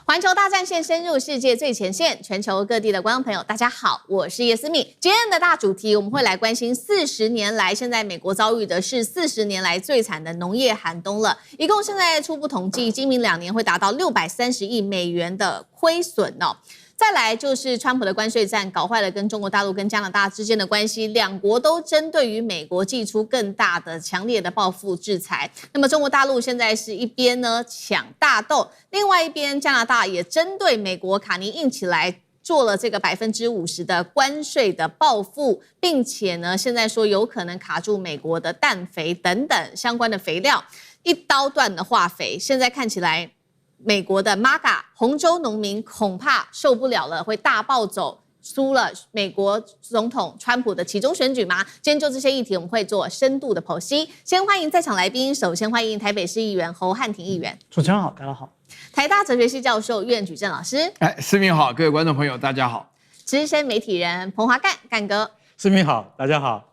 环球大战线深入世界最前线，全球各地的观众朋友，大家好，我是叶思敏。今天的大主题，我们会来关心40年来，现在美国遭遇的是40年来最惨的农业寒冬了。一共现在初步统计，今明2年会达到630亿美元的亏损哦。再来就是川普的关税战搞坏了跟中国大陆跟加拿大之间的关系，两国都针对于美国祭出更大的强烈的报复制裁。那么中国大陆现在是一边呢抢大豆，另外一边加拿大也针对美国卡尼硬起来做了这个50%的关税的报复，并且呢现在说有可能卡住美国的氮肥等等相关的肥料，一刀断的化肥，现在看起来美国的 MAGA 红州农民恐怕受不了了，会大暴走，输了美国总统川普的期中选举吗？今天就这些议题，我们会做深度的剖析。先欢迎在场来宾，首先欢迎台北市议员侯汉廷议员。主持人好，大家好。台大哲学系教授苑举正老师。思敏好，各位观众朋友大家好。资深媒体人彭华干哥。思敏好，大家好。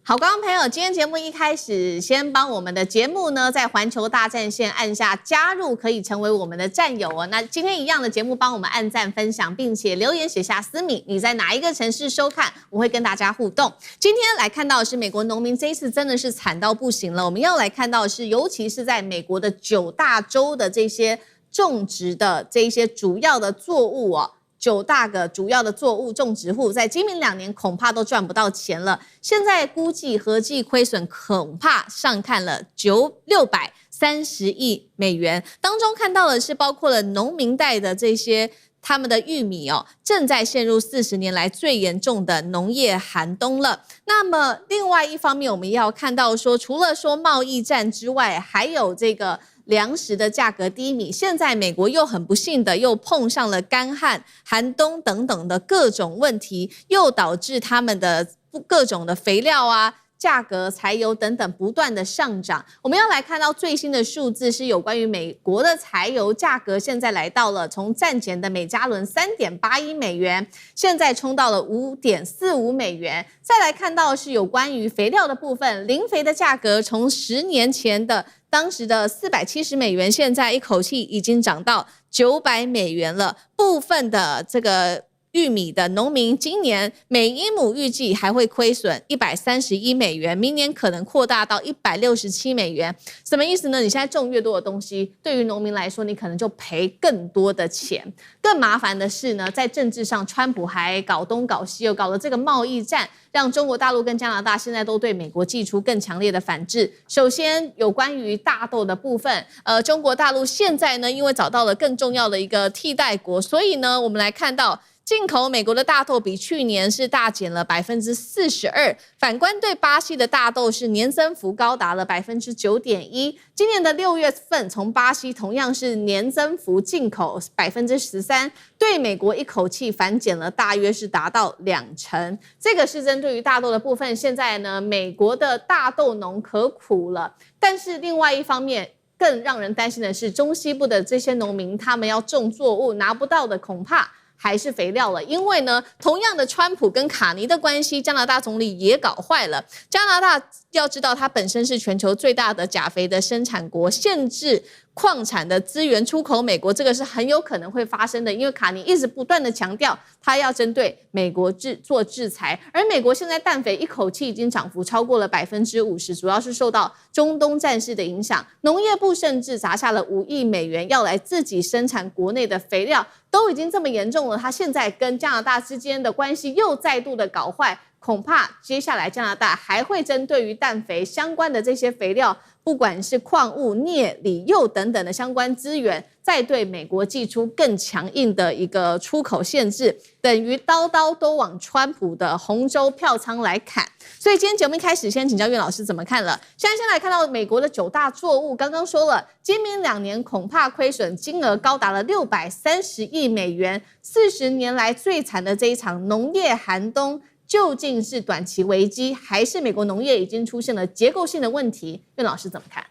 好，观众朋友，今天节目一开始，先帮我们的节目呢，在环球大战线按下加入，可以成为我们的战友哦。那今天一样的节目，帮我们按赞、分享，并且留言写下思敏，你在哪一个城市收看，我会跟大家互动。今天来看到的是美国农民这一次真的是惨到不行了。我们要来看到的是，尤其是在美国的9大州的这些种植的这些主要的作物哦。9大个主要的作物种植户，在今明2年恐怕都赚不到钱了。现在估计合计亏损恐怕上看了630亿美元。当中看到的是包括了农民带的这些他们的玉米哦，正在陷入40年来最严重的农业寒冬了。那么另外一方面，我们要看到说，除了说贸易战之外，还有这个粮食的价格低迷，现在美国又很不幸的又碰上了干旱、寒冬等等的各种问题，又导致他们的各种的肥料啊、价格、柴油等等不断的上涨。我们要来看到最新的数字，是有关于美国的柴油价格，现在来到了从战前的每加仑3.81美元，现在冲到了5.45美元。再来看到是有关于肥料的部分，磷肥的价格从10年前的当时的470美元，现在一口气已经涨到900美元了。部分的这个玉米的农民今年每一亩预计还会亏损131美元，明年可能扩大到167美元。什么意思呢？你现在种越多的东西，对于农民来说，你可能就赔更多的钱。更麻烦的是呢，在政治上，川普还搞东搞西，又搞了这个贸易战，让中国大陆跟加拿大现在都对美国祭出更强烈的反制。首先有关于大豆的部分，中国大陆现在呢，因为找到了更重要的一个替代国，所以呢，我们来看到进口美国的大豆比去年是大减了42%，反观对巴西的大豆是年增幅高达了9.1%。今年的6月份，从巴西同样是年增幅进口13%，对美国一口气反减了大约是达到20%。这个是针对于大豆的部分。现在呢，美国的大豆农可苦了，但是另外一方面，更让人担心的是，中西部的这些农民，他们要种作物拿不到的，恐怕还是肥料了。因为呢，同样的川普跟卡尼的关系，加拿大总理也搞坏了。加拿大要知道，它本身是全球最大的钾肥的生产国，限制矿产的资源出口美国，这个是很有可能会发生的。因为卡尼一直不断的强调，他要针对美国做制裁，而美国现在氮肥一口气已经涨幅超过了50%，主要是受到中东战事的影响。农业部甚至砸下了5亿美元，要来自己生产国内的肥料，都已经这么严重了，他现在跟加拿大之间的关系又再度的搞坏。恐怕接下来加拿大还会针对于氮肥相关的这些肥料，不管是矿物、镍、锂、铀等等的相关资源，再对美国祭出更强硬的一个出口限制，等于刀刀都往川普的红州票仓来砍。所以今天节目一开始，先请教苑老师怎么看了。现在先来看到美国的9大作物，刚刚说了，今明2年恐怕亏损金额高达了630亿美元，40年来最惨的这一场农业寒冬。究竟是短期危机，还是美国农业已经出现了结构性的问题？苑老师怎么看？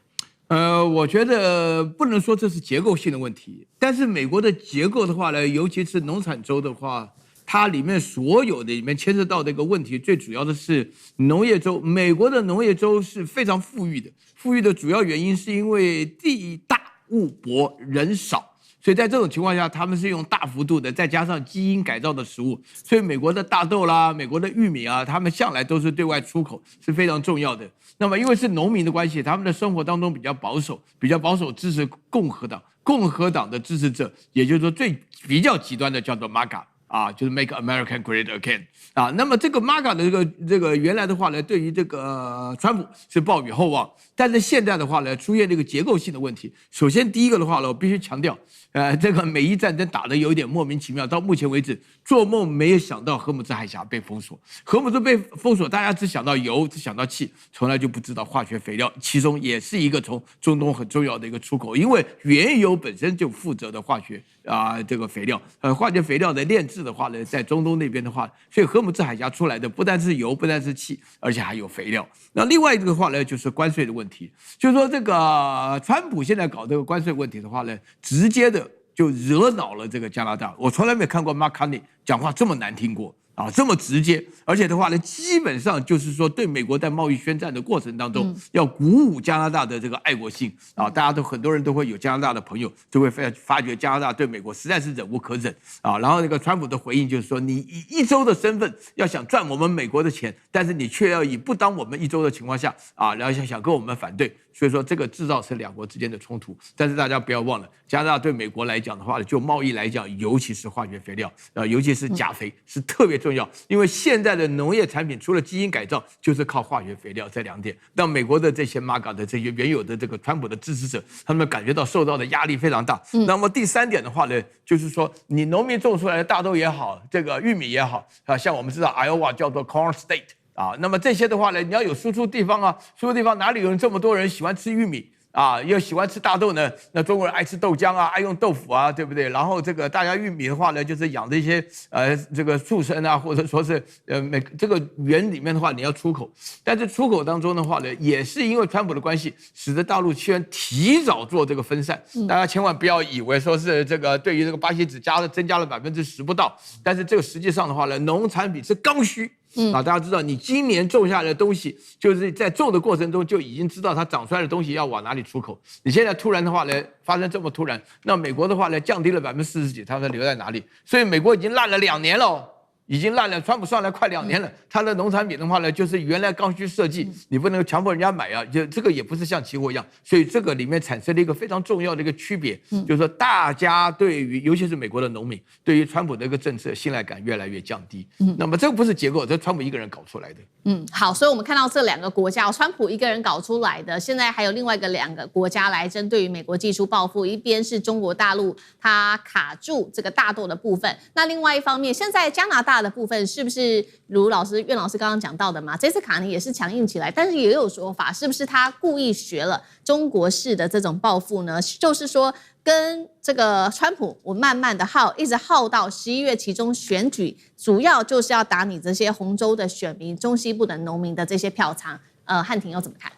我觉得不能说这是结构性的问题，但是美国的结构的话呢，尤其是农产州的话，它里面所有的里面牵涉到的一个问题，最主要的是农业州。美国的农业州是非常富裕的，富裕的主要原因是因为地大物博人少，所以在这种情况下，他们是用大幅度的再加上基因改造的食物，所以美国的大豆啦、美国的玉米啊，他们向来都是对外出口是非常重要的。那么因为是农民的关系，他们的生活当中比较保守支持共和党的支持者，也就是说比较极端的叫做 MAGA。就是 Make America Great Again 那么这个 MAGA 的这个原来的话呢，对于这个川普是抱有厚望，但是现在的话呢，出现这个结构性的问题。首先第一个的话呢，我必须强调，这个美伊战争打得有一点莫名其妙，到目前为止做梦没有想到荷姆兹海峡被封锁，荷姆兹被封锁，大家只想到油，只想到气，从来就不知道化学肥料，其中也是一个从中东很重要的一个出口，因为原油本身就负责的化学这个肥料，化学肥料的炼制的话呢，在中东那边的话，所以荷姆兹海峡出来的不但是油，不但是气，而且还有肥料。那另外一个话呢，就是关税的问题，就是说这个川普现在搞这个关税问题的话呢，直接的就惹恼了这个加拿大。我从来没有看过 Mark Carney 讲话这么难听过。这么直接，而且的话呢，基本上就是说，对美国在贸易宣战的过程当中，要鼓舞加拿大的这个爱国性大家很多人都会有加拿大的朋友，就会发觉加拿大对美国实在是忍无可忍然后那个川普的回应就是说，你以一州的身份要想赚我们美国的钱，但是你却要以不当我们一州的情况下然后想跟我们反对，所以说这个制造是两国之间的冲突。但是大家不要忘了，加拿大对美国来讲的话，就贸易来讲，尤其是化学肥料尤其是钾肥是特别重要，因为现在的农业产品除了基因改造，就是靠化学肥料这两点，让美国的这些 MAGA 的这些原有的这个川普的支持者，他们感觉到受到的压力非常大。那么第三点的话呢，就是说你农民种出来的大豆也好，这个玉米也好像我们知道 Iowa 叫做 Corn State那么这些的话呢，你要有输出地方输出地方哪里有这么多人喜欢吃玉米又喜欢吃大豆呢？那中国人爱吃豆浆爱用豆腐对不对？然后这个大家玉米的话呢，就是养的一些这个畜生或者说是这个园里面的话你要出口，但是出口当中的话呢，也是因为川普的关系，使得大陆居然提早做这个分散。大家千万不要以为说是这个对于这个巴西只增加了10%不到，但是这个实际上的话呢，农产品是刚需。大家知道，你今年种下来的东西，就是在种的过程中就已经知道它长出来的东西要往哪里出口。你现在突然的话呢，发生这么突然，那美国的话呢，降低了40%几，它们留在哪里？所以美国已经烂了2年了。已经烂了，川普上来快2年了，他的农产品的话呢，就是原来刚需设计，你不能强迫人家买就这个也不是像期货一样，所以这个里面产生了一个非常重要的一个区别，就是说大家对于尤其是美国的农民对于川普的一个政策信赖感越来越降低。那么这个不是结构，这是川普一个人搞出来的。好，所以我们看到这2个国家，川普一个人搞出来的，现在还有另外2个国家来针对于美国技术报复，一边是中国大陆，它卡住这个大豆的部分，那另外一方面，现在加拿大的部分是不是如苑老师刚刚讲到的嘛？这次卡尼也是强硬起来，但是也有说法，是不是他故意学了中国式的这种报复呢？就是说，跟这个川普，我慢慢的一直耗到11月期中选举，主要就是要打你这些红州的选民、中西部的农民的这些票仓。汉庭又怎么看？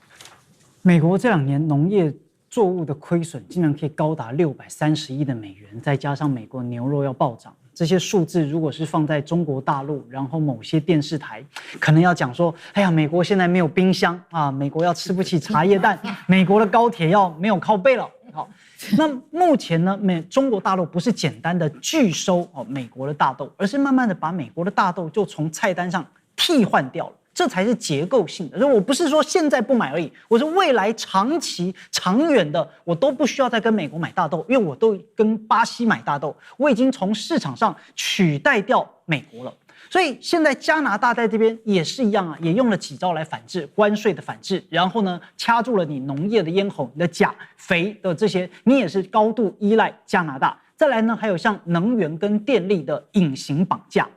美国这2年农业作物的亏损竟然可以高达630亿的美元，再加上美国牛肉要暴涨。这些数字如果是放在中国大陆，然后某些电视台可能要讲说，哎呀，美国现在没有冰箱美国要吃不起茶叶蛋，美国的高铁要没有靠背了。好，那目前呢，中国大陆不是简单的拒收美国的大豆，而是慢慢的把美国的大豆就从菜单上替换掉了。这才是结构性的，所以我不是说现在不买而已，我是未来长期、长远的，我都不需要再跟美国买大豆，因为我都跟巴西买大豆，我已经从市场上取代掉美国了。所以现在加拿大在这边也是一样也用了几招来反制，关税的反制，然后呢掐住了你农业的咽喉，你的钾肥的这些，你也是高度依赖加拿大。再来呢，还有像能源跟电力的隐形绑架。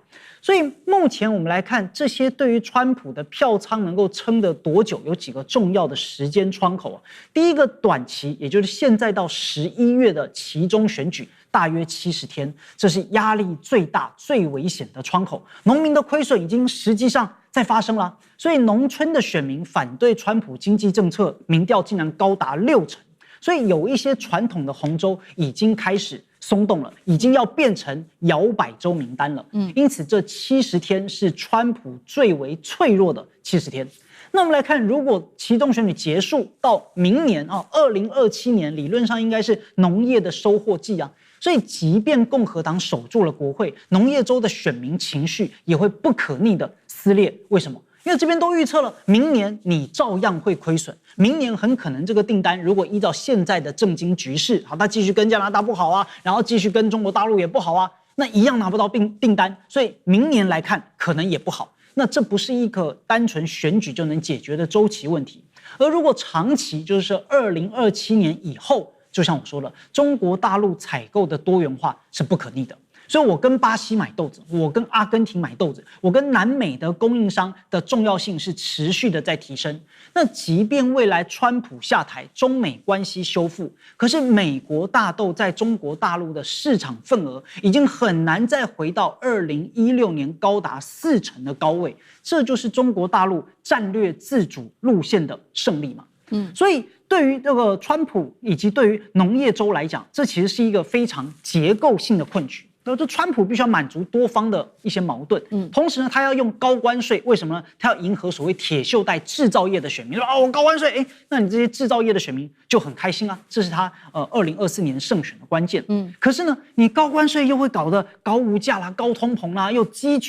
所以目前我们来看，这些对于川普的票仓能够撑得多久，有几个重要的时间窗口第一个短期，也就是现在到11月的期中选举，大约70天，这是压力最大、最危险的窗口。农民的亏损已经实际上在发生了，所以农村的选民反对川普经济政策，民调竟然高达60%。所以有一些传统的红州已经开始松动了，已经要变成摇摆州名单了。因此这70天是川普最为脆弱的70天。那我们来看，如果期中选举结束到明年2027年，理论上应该是农业的收获季啊。所以，即便共和党守住了国会，农业州的选民情绪也会不可逆的撕裂。为什么？因为这边都预测了，明年你照样会亏损，明年很可能这个订单如果依照现在的政经局势，好，它继续跟加拿大不好啊，然后继续跟中国大陆也不好啊，那一样拿不到订单，所以明年来看可能也不好。那这不是一个单纯选举就能解决的周期问题，而如果长期，就是2027年以后，就像我说了，中国大陆采购的多元化是不可逆的。所以我跟巴西买豆子，我跟阿根廷买豆子，我跟南美的供应商的重要性是持续的在提升。那即便未来川普下台，中美关系修复，可是美国大豆在中国大陆的市场份额已经很难再回到2016年高达40%的高位，这就是中国大陆战略自主路线的胜利嘛。所以对于这个川普以及对于农业州来讲，这其实是一个非常结构性的困局。这川普必须要满足多方的一些矛盾，同时呢，他要用高关税，为什么呢？他要迎合所谓铁锈带制造业的选民，说我高关税，那你这些制造业的选民就很开心啊，这是他2024年胜选的关键。可是呢，你高关税又会搞得高物价啦、高通膨啦，又激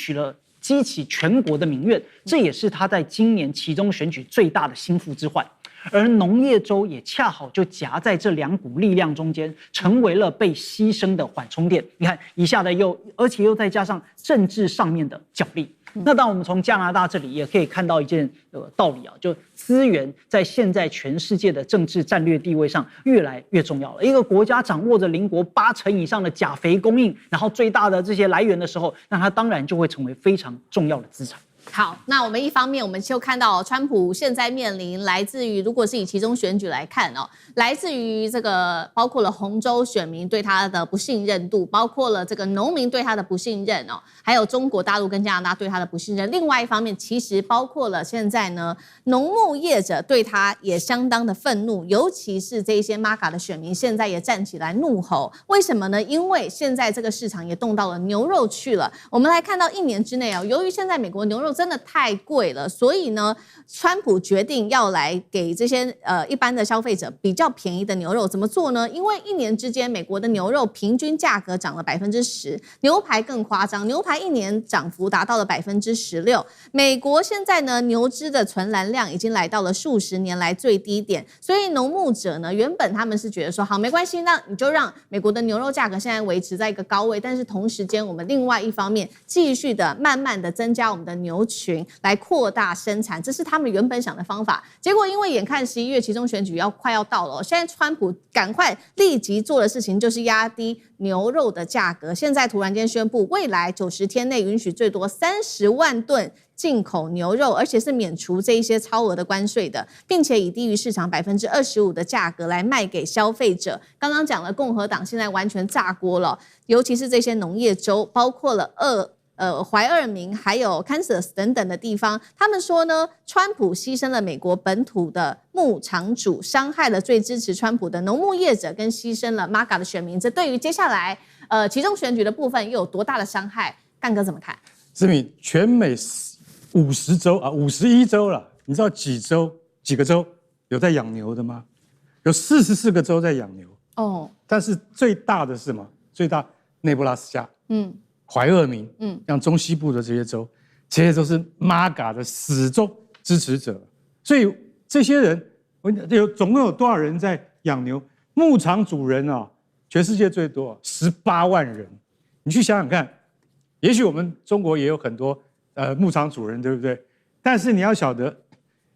起全国的民怨，这也是他在今年期中选举最大的心腹之患。而农业州也恰好就夹在这两股力量中间，成为了被牺牲的缓冲垫。你看一下的而且又再加上政治上面的角力。那当我们从加拿大这里也可以看到一件道理啊，就资源在现在全世界的政治战略地位上越来越重要了。一个国家掌握着邻国80%以上的钾肥供应，然后最大的这些来源的时候，那它当然就会成为非常重要的资产。好，那我们一方面我们就看到川普现在面临来自于，如果是以期中选举来看来自于这个包括了红州选民对他的不信任度，包括了这个农民对他的不信任还有中国大陆跟加拿大对他的不信任。另外一方面，其实包括了现在呢，农牧业者对他也相当的愤怒，尤其是这些 MAGA 的选民现在也站起来怒吼。为什么呢？因为现在这个市场也动到了牛肉去了。我们来看到1年之内由于现在美国牛肉真的太贵了，所以呢，川普决定要来给这些一般的消费者比较便宜的牛肉。怎么做呢？因为1年之间，美国的牛肉平均价格涨了10%，牛排更夸张，牛排1年涨幅达到了16%。美国现在呢，牛只的存栏量已经来到了数十年来最低点，所以农牧者呢，原本他们是觉得说，好，没关系，那你就让美国的牛肉价格现在维持在一个高位，但是同时间我们另外一方面继续的慢慢的增加我们的牛群，来扩大生产，这是他们原本想的方法。结果因为眼看11月期中选举快要到了，现在川普赶快立即做的事情就是压低牛肉的价格。现在突然间宣布，未来90天内允许最多30万吨进口牛肉，而且是免除这一些超额的关税的，并且以低于市场25%的价格来卖给消费者。刚刚讲了，共和党现在完全炸锅了，尤其是这些农业州，包括了怀俄明还有 Kansas 等等的地方，他们说呢，川普牺牲了美国本土的牧场主，伤害了最支持川普的农牧业者，跟牺牲了 MAGA 的选民。这对于接下来期中选举的部分又有多大的伤害？干哥怎么看？志敏，全美50州啊，51州了，你知道几个州有在养牛的吗？有44个州在养牛但是最大的是什么？最大内布拉斯加，怀俄明，像中西部的这些州，这些都是 MAGA 的死忠支持者，所以这些人，总共有多少人在养牛？牧场主人全世界最多18万人，你去想想看，也许我们中国也有很多牧场主人，对不对？但是你要晓得，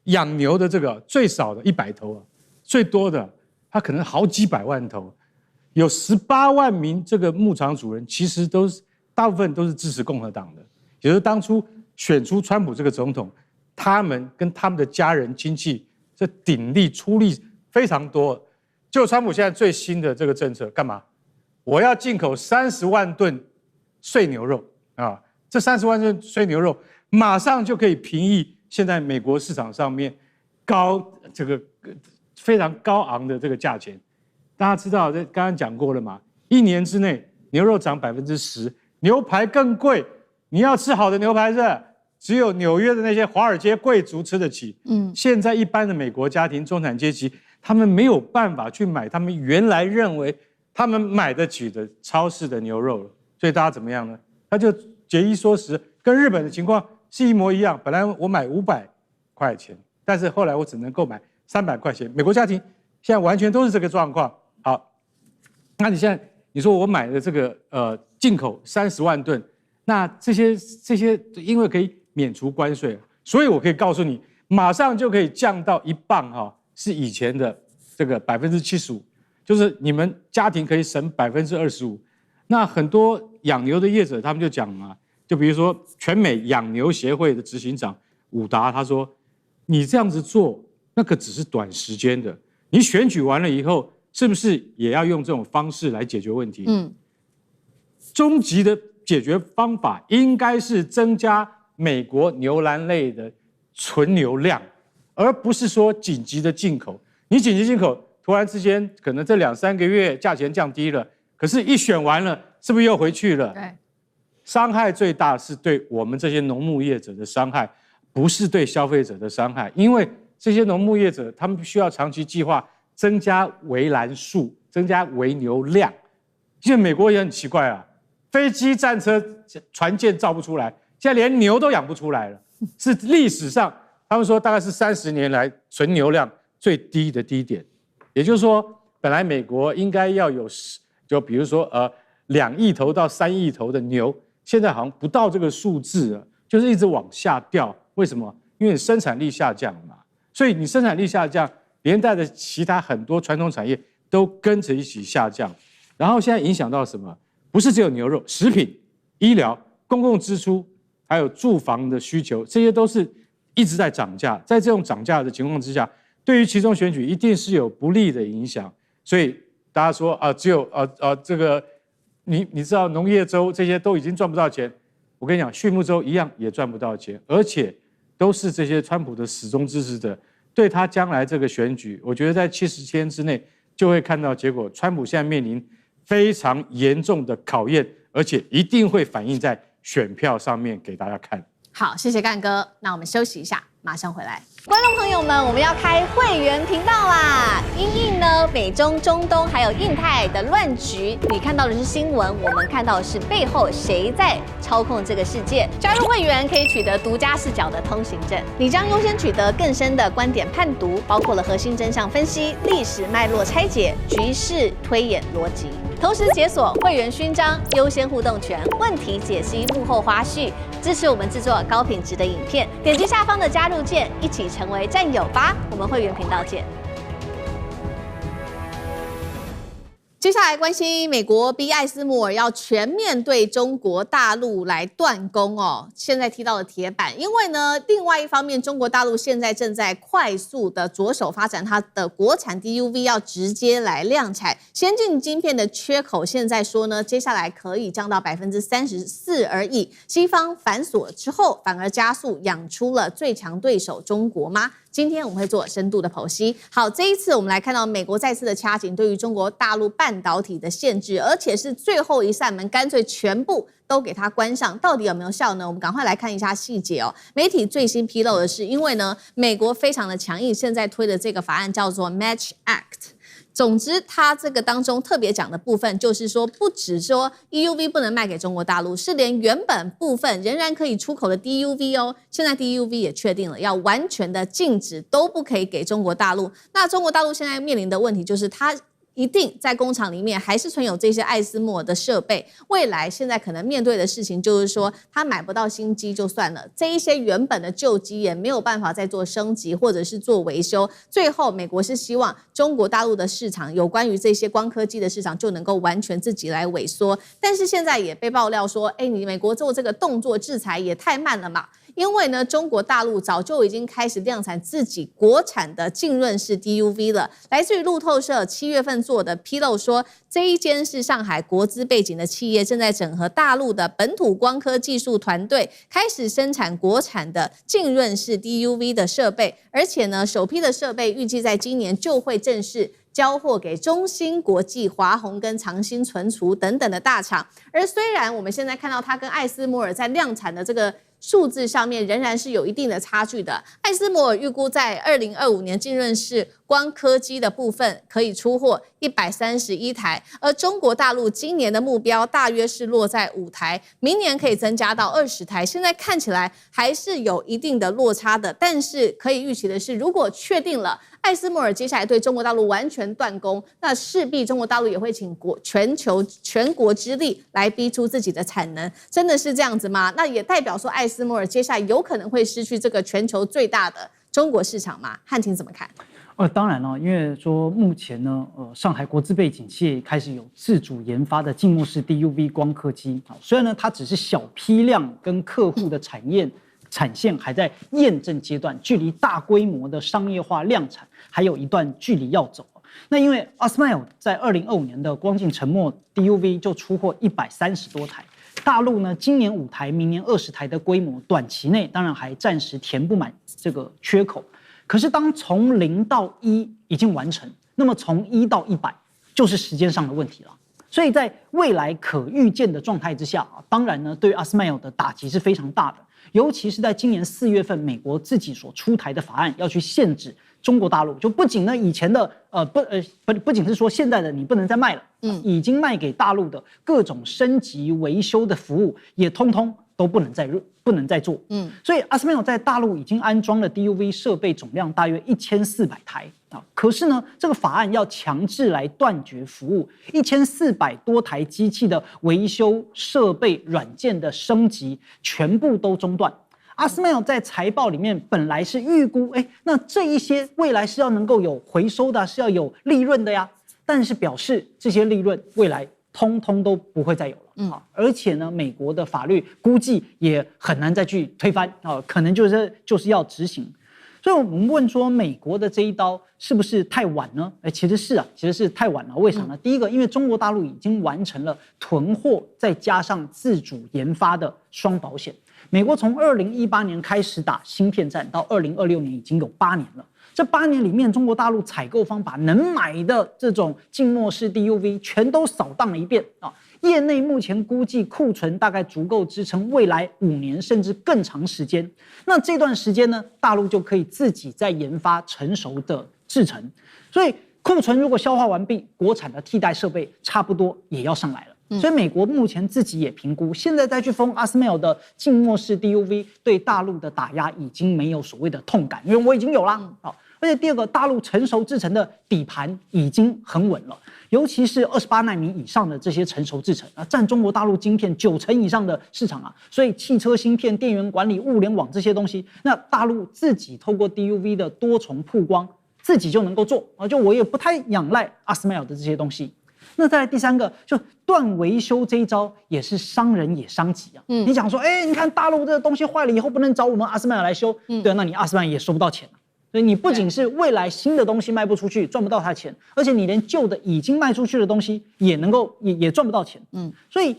养牛的这个最少的100头最多的他可能好几百万头，有18万名这个牧场主人，其实大部分都是支持共和党的，也就是当初选出川普这个总统，他们跟他们的家人亲戚这鼎力出力非常多。就川普现在最新的这个政策干嘛？我要进口30万吨碎牛肉这30万吨碎牛肉马上就可以平抑现在美国市场上面非常高昂的这个价钱。大家知道，刚刚讲过了嘛，1年之内牛肉涨10%，牛排更贵。你要吃好的牛排是只有纽约的那些华尔街贵族吃得起。现在一般的美国家庭中产阶级，他们没有办法去买他们原来认为他们买得起的超市的牛肉了。所以大家怎么样呢？他就节衣缩食，跟日本的情况是一模一样。本来我买500块钱，但是后来我只能购买300块钱。美国家庭现在完全都是这个状况。好，那你现在你说我买的这个进口30万吨，那这些因为可以免除关税，所以我可以告诉你，马上就可以降到1磅是以前的这个75%，就是你们家庭可以省25%。那很多养牛的业者他们就讲嘛，就比如说全美养牛协会的执行长伍达，他说，你这样子做，那个只是短时间的，你选举完了以后，是不是也要用这种方式来解决问题？终极的解决方法应该是增加美国牛栏类的存牛量，而不是说紧急的进口。你紧急进口，突然之间可能这2-3个月价钱降低了，可是一选完了，是不是又回去了？对，伤害最大是对我们这些农牧业者的伤害，不是对消费者的伤害。因为这些农牧业者他们需要长期计划增加围栏数，增加围牛量。现在美国也很奇怪啊，飞机、战车、船舰造不出来，现在连牛都养不出来了，是历史上他们说大概是30年来存牛量最低的低点。也就是说，本来美国应该要有，就比如说2亿头到3亿头的牛，现在好像不到这个数字了，就是一直往下掉。为什么？因为生产力下降嘛。所以你生产力下降，连带的其他很多传统产业都跟着一起下降。然后现在影响到什么？不是只有牛肉、食品、医疗、公共支出，还有住房的需求，这些都是一直在涨价。在这种涨价的情况之下，对于其中选举一定是有不利的影响。所以大家说只有这个你知道农业州这些都已经赚不到钱，我跟你讲，畜牧州一样也赚不到钱，而且都是这些川普的始终支持者，对他将来这个选举，我觉得在70天之内就会看到结果。川普现在面临非常严重的考验，而且一定会反映在选票上面给大家看。好，谢谢干哥，那我们休息一下，马上回来。观众朋友们，我们要开会员频道啦！因应呢美中、中东还有印太的乱局，你看到的是新闻，我们看到的是背后谁在操控这个世界。加入会员可以取得独家视角的通行证，你将优先取得更深的观点判读，包括了核心真相分析、历史脉络拆解、局势推演逻辑。同时解锁会员勋章、优先互动权、问题解析、幕后花絮，支持我们制作高品质的影片。点击下方的加入键，一起成为战友吧！我们会员频道见。接下来关心美国逼艾斯摩尔要全面对中国大陆来断供哦，现在踢到了铁板。因为呢，另外一方面，中国大陆现在正在快速的着手发展它的国产 DUV， 要直接来量产。先进晶片的缺口，现在说呢，接下来可以降到34%而已。西方反锁之后，反而加速养出了最强对手中国吗？今天我们会做深度的剖析。好，这一次我们来看到美国再次的掐紧对于中国大陆半导体的限制，而且是最后一扇门，干脆全部都给它关上，到底有没有效呢？我们赶快来看一下细节哦。媒体最新披露的是，因为呢，美国非常的强硬，现在推的这个法案叫做 Match Act。总之，它这个当中特别讲的部分，就是说，不只说 EUV 不能卖给中国大陆，是连原本部分仍然可以出口的 DUV 哦，现在 DUV 也确定了要完全的禁止，都不可以给中国大陆。那中国大陆现在面临的问题就是它一定在工厂里面还是存有这些艾斯摩尔的设备，未来现在可能面对的事情就是说，他买不到新机就算了，这一些原本的旧机也没有办法再做升级或者是做维修。最后，美国是希望中国大陆的市场有关于这些光刻机的市场就能够完全自己来萎缩，但是现在也被爆料说，你美国做这个动作制裁也太慢了嘛。因为呢，中国大陆早就已经开始量产自己国产的浸润式 DUV 了。来自于路透社7月份做的披露说，这一间是上海国资背景的企业，正在整合大陆的本土光刻技术团队，开始生产国产的浸润式 DUV 的设备。而且呢，首批的设备预计在今年就会正式交货给中芯国际、华虹跟长兴存储等等的大厂。而虽然我们现在看到它跟艾斯摩尔在量产的这个数字上面仍然是有一定的差距的。艾斯摩尔预估在2025年浸润式光刻机的部分可以出货131台，而中国大陆今年的目标大约是落在5台，明年可以增加到20台。现在看起来还是有一定的落差的，但是可以预期的是，如果确定了艾斯摩尔接下来对中国大陆完全断供，那势必中国大陆也会请全国之力来逼出自己的产能，真的是这样子吗？那也代表说艾斯摩尔接下来有可能会失去这个全球最大的中国市场吗？汉庭怎么看？当然了，因为说目前呢，上海国资背景企业开始有自主研发的静默式 DUV 光刻机，虽然呢它只是小批量跟客户的产线还在验证阶段，距离大规模的商业化量产还有一段距离要走。那因为 ASML 在2025年的光镜沉默 DUV 就出货130多台，大陆呢今年5台，明年20台的规模，短期内当然还暂时填不满这个缺口。可是当从0到1已经完成，那么从1到100就是时间上的问题了。所以在未来可预见的状态之下当然呢，对于 ASML 的打击是非常大的。尤其是在今年4月份，美国自己所出台的法案要去限制中国大陆，就不仅呢以前的不仅是说现在的你不能再卖了，已经卖给大陆的各种升级维修的服务也通通都不能再做。所以 ASML 在大陆已经安装了 DUV 设备总量大约1400台可是呢，这个法案要强制来断绝服务，1400多台机器的维修设备软件的升级全部都中断。ASML 在财报里面本来是预估，那这一些未来是要能够有回收的，是要有利润的呀，但是表示这些利润未来通通都不会再有了。而且呢，美国的法律估计也很难再去推翻可能就是要执行。所以我们问说，美国的这一刀是不是太晚呢？其实是太晚了。为什么呢？第一个，因为中国大陆已经完成了囤货再加上自主研发的双保险。美国从2018年开始打芯片战，到2026年已经有8年了。这8年里面，中国大陆采购方把能买的这种静默式 DUV 全都扫荡了一遍业内目前估计库存大概足够支撑未来5年甚至更长时间。那这段时间呢，大陆就可以自己在研发成熟的制程。所以库存如果消化完毕，国产的替代设备差不多也要上来了。所以美国目前自己也评估，现在再去封 ASML 的静默式 DUV 对大陆的打压已经没有所谓的痛感，因为我已经有了。而且第二个，大陆成熟制程的底盘已经很稳了，尤其是28奈米以上的这些成熟制程占中国大陆晶片90%以上的市场所以汽车芯片、电源管理、物联网这些东西，那大陆自己透过 DUV 的多重曝光，自己就能够做就我也不太仰赖 ASML 的这些东西。那再来第三个，就断维修这一招也是伤人也伤己你讲说，你看大陆这个东西坏了以后不能找我们 ASML 来修，对，那你 ASML 也收不到钱所以你不仅是未来新的东西卖不出去，赚不到它钱，而且你连旧的已经卖出去的东西也能够也赚不到钱。所以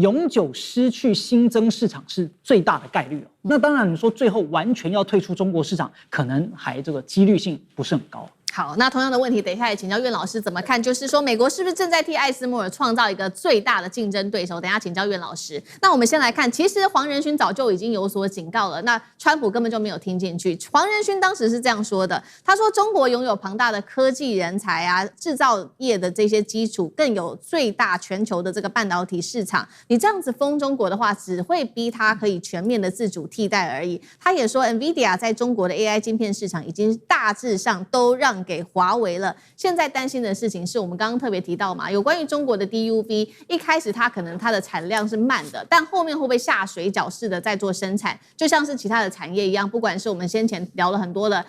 永久失去新增市场是最大的概率那当然你说最后完全要退出中国市场，可能还这个几率性不是很高。好，那同样的问题，等一下也请教苑老师怎么看，就是说美国是不是正在替艾斯摩尔创造一个最大的竞争对手？等一下请教苑老师。那我们先来看，其实黄仁勋早就已经有所警告了，那川普根本就没有听进去。黄仁勋当时是这样说的，他说中国拥有庞大的科技人才制造业的这些基础，更有最大全球的这个半导体市场，你这样子封中国的话，只会逼他可以全面的自主替代而已。他也说 NVIDIA 在中国的 AI 晶片市场已经大致上都让给华为了。现在担心的事情是我们刚刚特别提到嘛，有关于中国的 DUV， 一开始它可能它的产量是慢的，但后面会不会下水饺式的在做生产，就像是其他的产业一样，不管是我们先前聊了很多的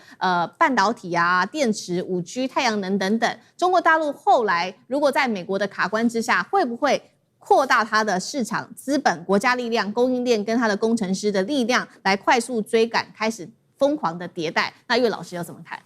半导体电池、5G、太阳能等等，中国大陆后来如果在美国的卡关之下，会不会扩大它的市场资本、国家力量、供应链跟它的工程师的力量，来快速追赶，开始疯狂的迭代？那岳老师要怎么看？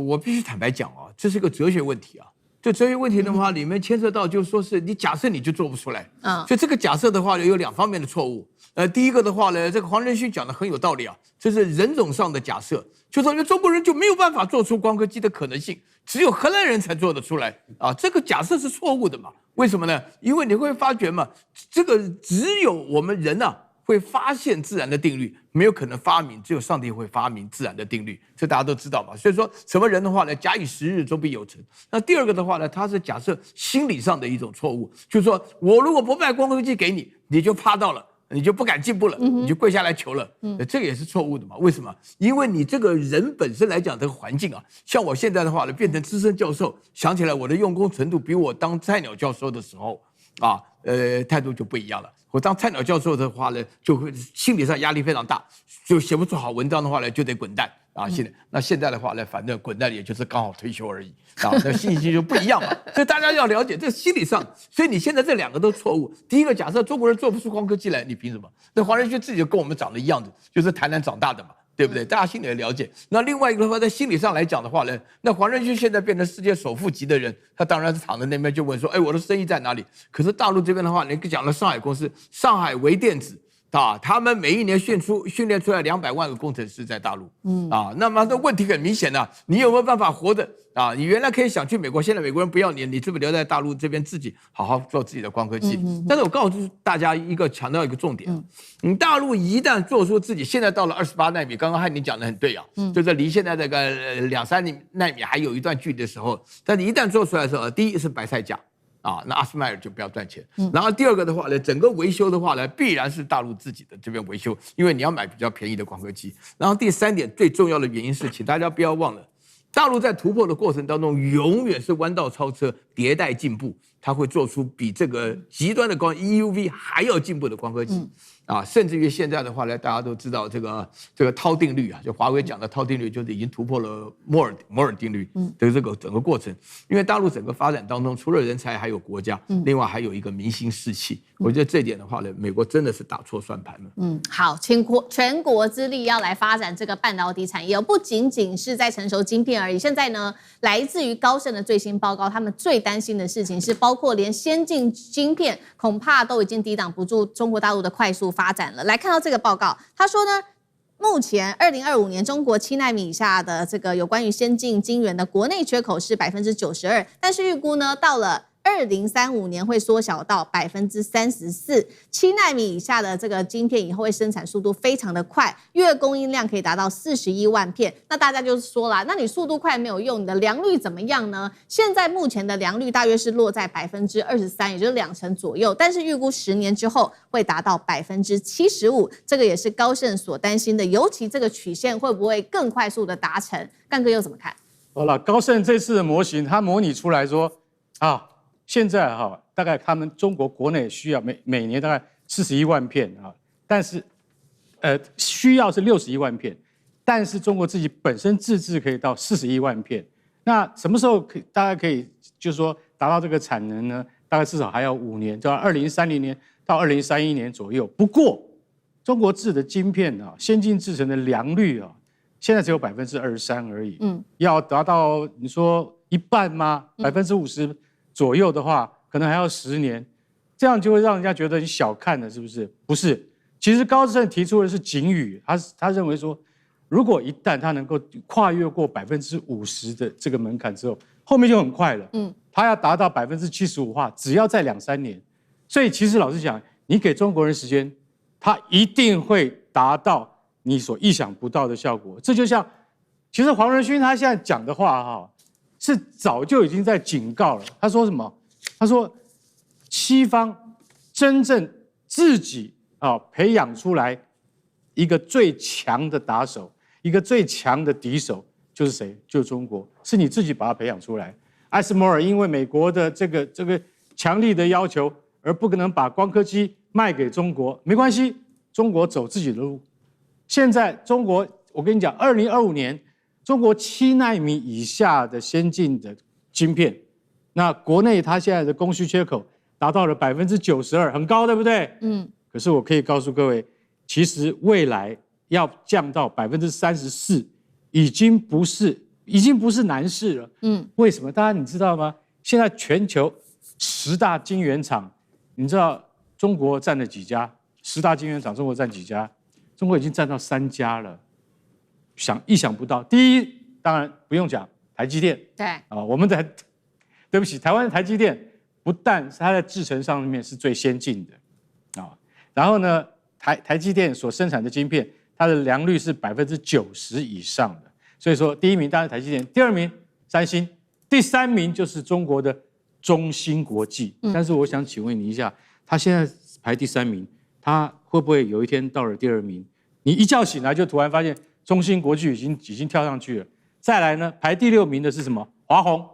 我必须坦白讲这是个哲学问题这哲学问题的话，里面牵涉到就是说是你假设你就做不出来，所以这个假设的话有2方面的错误。第一个的话呢，这个黄仁勋讲的很有道理这是人种上的假设，就说中国人就没有办法做出光刻机的可能性，只有荷兰人才做得出来这个假设是错误的嘛？为什么呢？因为你会发觉嘛，这个只有我们人会发现自然的定律，没有可能发明，只有上帝会发明自然的定律，这大家都知道嘛。所以说什么人的话呢，假以时日终必有成。那第二个的话呢，它是假设心理上的一种错误，就是说我如果不卖光刻机给你，你就趴到了。你就不敢进步了，你就跪下来求了，这个也是错误的嘛？为什么？因为你这个人本身来讲，这个环境啊，像我现在的话呢，变成资深教授，想起来我的用功程度比我当菜鸟教授的时候啊，态度就不一样了。我当菜鸟教授的话呢，就会心理上压力非常大，就写不出好文章的话呢，就得滚蛋啊。现在的话呢，反正滚蛋也就是刚好退休而已啊，那信息就不一样嘛。所以大家要了解，这心理上，所以你现在这两个都错误。第一个，假设中国人做不出光刻机来，你凭什么？那黄仁勋自己就跟我们长得一样的，就是台南长大的嘛。对不对？大家心里也了解。那另外一个的话，在心理上来讲的话呢，那黄仁勋现在变成世界首富级的人，他当然是躺在那边就问说：“哎，我的生意在哪里？”可是大陆这边的话，你讲了上海公司，上海微电子啊，他们每一年训练出来200万个工程师在大陆，那么这问题很明显的，你有没有办法活着啊？你原来可以想去美国，现在美国人不要你，你是不是留在大陆这边自己好好做自己的光刻机？但是我告诉大家强调一个重点，你大陆一旦做出自己，现在到了28奈米，刚刚汉宁讲的很对啊，就是离现在这个2-3奈米还有一段距离的时候，但是一旦做出来的时候，第一是白菜价。那阿斯麦尔就不要赚钱。然后第二个的话呢，整个维修的话呢，必然是大陆自己的这边维修，因为你要买比较便宜的光刻机。然后第三点最重要的原因是，请大家不要忘了，大陆在突破的过程当中，永远是弯道超车、迭代进步，它会做出比这个极端的光 EUV 还要进步的光刻机。甚至于现在的话呢，大家都知道这个涛定律啊，就华为讲的涛定律，就是已经突破了摩尔定律的这个整个过程。因为大陆整个发展当中，除了人才，还有国家，另外还有一个民心士气。我觉得这一点的话呢，美国真的是打错算盘了。好，全国之力要来发展这个半导体产业，不仅仅是在成熟晶片而已。现在呢，来自于高盛的最新报告，他们最担心的事情是，包括连先进晶片恐怕都已经抵挡不住中国大陆的快速发展了。来看到这个报告，他说呢，目前2025年中国7奈米以下的这个有关于先进晶圆的国内缺口是92%，但是预估呢，到了2035年会缩小到34%，7奈米以下的这个晶片以后会生产速度非常的快，月供应量可以达到41万片。那大家就说了，那你速度快没有用，你的良率怎么样呢？现在目前的良率大约是落在23%，也就是2成左右，但是预估10年之后会达到75%，这个也是高盛所担心的，尤其这个曲线会不会更快速的达成？干哥又怎么看？好了，高盛这次的模型，它模拟出来说现在大概他们中国国内需要每年大概41万片但是需要是61万片，但是中国自己本身自制可以到41万片。那什么时候大概可以就是说达到这个产能呢？大概至少还要5年，到2030年到2031年左右。不过中国制的晶片先进制程的良率现在只有23%而已。要达到你说一半吗？50%左右的话，可能还要10年，这样就会让人家觉得你小看了，是不是？不是，其实高盛提出的是警语，他认为说，如果一旦他能够跨越过50%的这个门槛之后，后面就很快了。他要达到75%的话，只要在2-3年。所以其实老实讲，你给中国人时间，他一定会达到你所意想不到的效果。这就像，其实黄仁勋他现在讲的话是早就已经在警告了。他说什么？他说，西方真正自己培养出来一个最强的打手，一个最强的敌手，就是谁？就是中国，是你自己把它培养出来。艾斯摩尔因为美国的这个强力的要求，而不可能把光刻机卖给中国，没关系，中国走自己的路。现在中国，我跟你讲，2025年。中国7奈米以下的先进的晶片，那国内它现在的供需缺口达到了92%，很高，对不对？可是我可以告诉各位，其实未来要降到34%，已经不是难事了。为什么？大家你知道吗？现在全球10大晶圆厂，你知道中国占了几家？10大晶圆厂，中国占几家？中国已经占到3家了。意想不到，第一当然不用讲，台积电。对我们对不起，台湾的台积电不但是它在制程上面是最先进的然后呢，台积电所生产的晶片，它的良率是90%以上的。所以说，第一名当然台积电，第二名三星，第三名就是中国的中芯国际。但是我想请问你一下，它现在排第三名，它会不会有一天到了第二名，你一觉醒来就突然发现中芯国际已经跳上去了？再来呢，排第6名的是什么？华虹，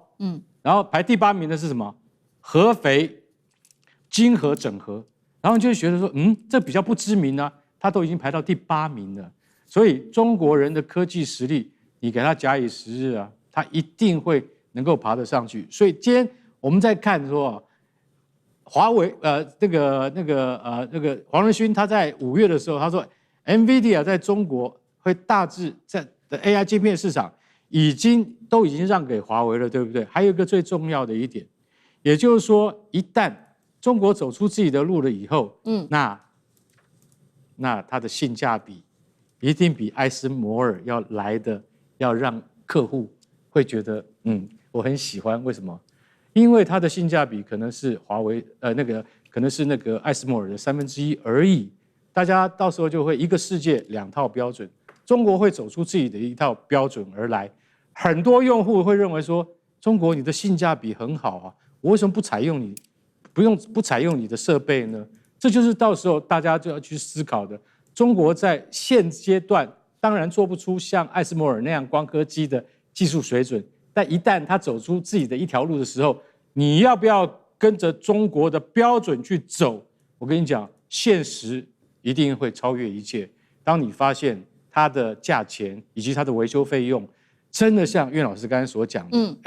然后排第8名的是什么？合肥晶核整合，然后你就会觉得说，这比较不知名啊，它都已经排到第8名了。所以中国人的科技实力，你给他假以时日啊，他一定会能够爬得上去。所以今天我们在看说，华为黄仁勋他在5月的时候，他说 NVIDIA 在中国会大致在的 AI 晶片市场都已经让给华为了，对不对？还有一个最重要的一点，也就是说，一旦中国走出自己的路了以后，那它的性价比一定比艾斯摩尔要让客户会觉得，我很喜欢。为什么？因为它的性价比可能是华为可能是艾斯摩尔的1/3而已。大家到时候就会一个世界2套标准，中国会走出自己的一套标准而来。很多用户会认为说，中国你的性价比很好啊，我为什么不采用你的设备呢？这就是到时候大家就要去思考的。中国在现阶段当然做不出像艾斯摩尔那样光刻机的技术水准，但一旦他走出自己的一条路的时候，你要不要跟着中国的标准去走？我跟你讲，现实一定会超越一切。当你发现它的价钱以及它的维修费用真的像苑老师刚才所讲的，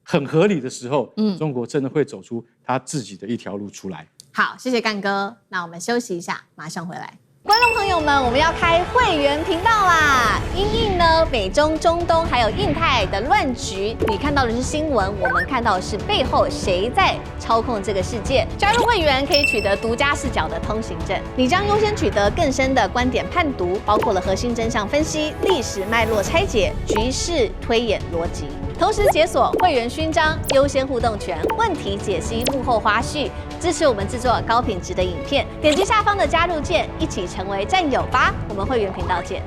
很合理的时候，中国真的会走出他自己的一条路出来。好，谢谢干哥。那我们休息一下，马上回来。观众朋友们，我们要开会员频道啦！因应呢美中、中东还有印太的乱局，你看到的是新闻，我们看到的是背后谁在操控这个世界。加入会员可以取得独家视角的通行证，你将优先取得更深的观点判读，包括了核心真相分析、历史脉络拆解、局势推演逻辑。同时解锁会员勋章、优先互动权、问题解析、幕后花絮，支持我们制作高品质的影片。点击下方的加入键，一起成为战友吧！我们会员频道见。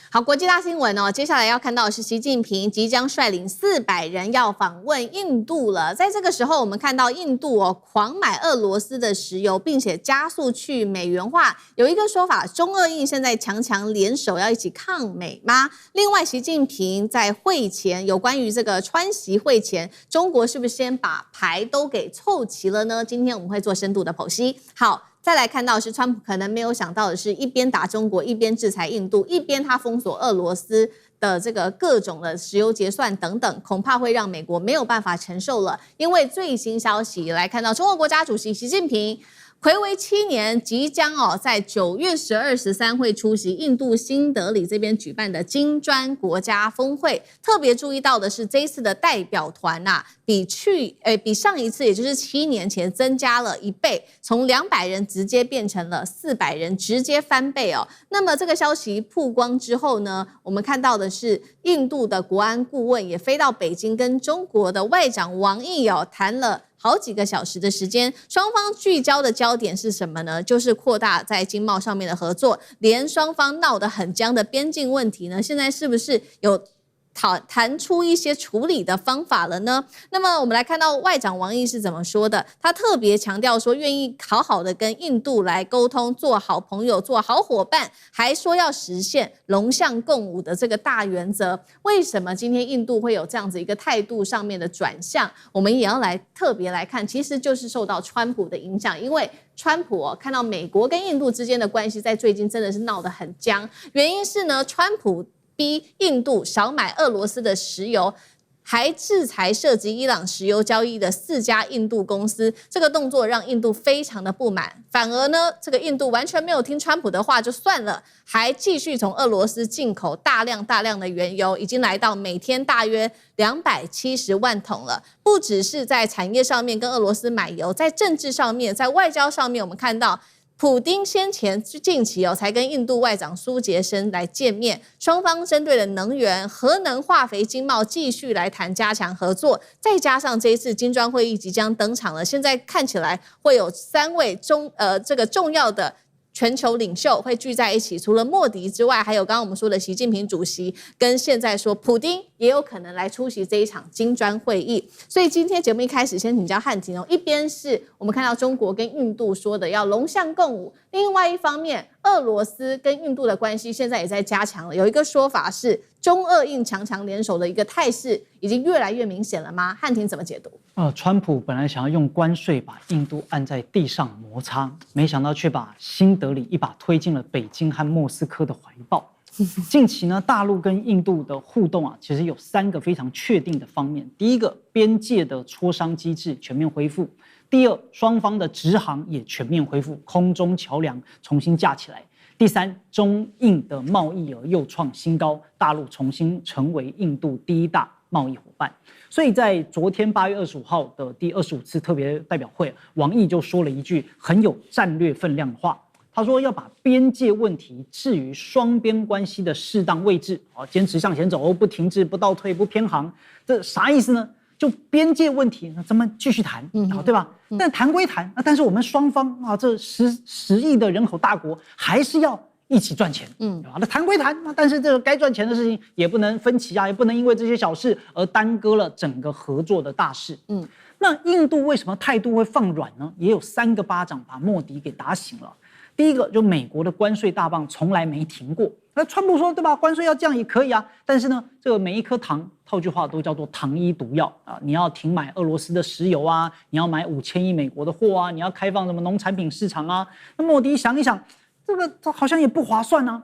好，国际大新闻哦，接下来要看到的是习近平即将率领400人要访问印度了。在这个时候，我们看到印度狂买俄罗斯的石油，并且加速去美元化。有一个说法，中俄印现在强联手要一起抗美吗？另外，习近平在会前有关于这个川习会前，中国是不是先把牌都给凑齐了呢？今天我们会做深度的剖析。好。再来看到是川普可能没有想到的是，一边打中国，一边制裁印度，一边他封锁俄罗斯的这个各种的石油结算等等，恐怕会让美国没有办法承受了。因为最新消息来看到，中国国家主席习近平睽违7年，即将在9月12、13会出席印度新德里这边举办的金砖国家峰会。特别注意到的是，这一次的代表团比上一次，也就是7年前增加了1倍，从200人直接变成了400人，直接翻倍哦。那么这个消息曝光之后呢，我们看到的是印度的国安顾问也飞到北京，跟中国的外长王毅谈了好几个小时的时间，双方聚焦的焦点是什么呢？就是扩大在经贸上面的合作，连双方闹得很僵的边境问题呢，现在是不是有谈出一些处理的方法了呢？那么我们来看到外长王毅是怎么说的，他特别强调说愿意好好的跟印度来沟通，做好朋友，做好伙伴，还说要实现龙象共舞的这个大原则。为什么今天印度会有这样子一个态度上面的转向？我们也要来特别来看，其实就是受到川普的影响，因为川普看到美国跟印度之间的关系在最近真的是闹得很僵，原因是呢，川普逼印度少买俄罗斯的石油，还制裁涉及伊朗石油交易的4家印度公司，这个动作让印度非常的不满。反而呢，这个印度完全没有听川普的话就算了，还继续从俄罗斯进口大量的原油，已经来到每天大约270万桶了。不只是在产业上面跟俄罗斯买油，在政治上面，在外交上面，我们看到普丁先前近期才跟印度外长苏杰生来见面，双方针对了能源、核能、化肥、经贸继续来谈加强合作。再加上这一次金砖会议即将登场了，现在看起来会有3位这个重要的全球领袖会聚在一起，除了莫迪之外，还有刚刚我们说的习近平主席，跟现在说普丁也有可能来出席这一场金砖会议。所以今天节目一开始先请教汉庭一边是我们看到中国跟印度说的要龙象共舞，另外一方面俄罗斯跟印度的关系现在也在加强了。有一个说法是中俄印强联手的一个态势已经越来越明显了吗？汉庭怎么解读？川普本来想要用关税把印度按在地上摩擦，没想到却把新德里一把推进了北京和莫斯科的怀抱。近期呢，大陆跟印度的互动其实有3个非常确定的方面。第一个，边界的磋商机制全面恢复；第二，双方的直航也全面恢复，空中桥梁重新架起来；第三，中印的贸易额又创新高，大陆重新成为印度第1大贸易伙伴。所以在昨天8月25号的第25次特别代表会，王毅就说了一句很有战略分量的话。他说要把边界问题置于双边关系的适当位置，坚持向前走，不停滞，不倒退，不偏航。这啥意思呢？就边界问题，咱们继续谈，对吧？但谈归谈，但是我们双方这10亿的人口大国还是要一起赚钱，对吧？那谈归谈，但是这个该赚钱的事情也不能分歧也不能因为这些小事而耽搁了整个合作的大事。那印度为什么态度会放软呢？也有3个巴掌把莫迪给打醒了。第一个，就美国的关税大棒从来没停过。那川普说，对吧？关税要降也可以啊，但是呢，这个每一颗糖，套句话都叫做糖衣毒药啊！你要停买俄罗斯的石油啊，你要买5000亿美国的货啊，你要开放什么农产品市场啊？那莫迪想一想，这个好像也不划算啊！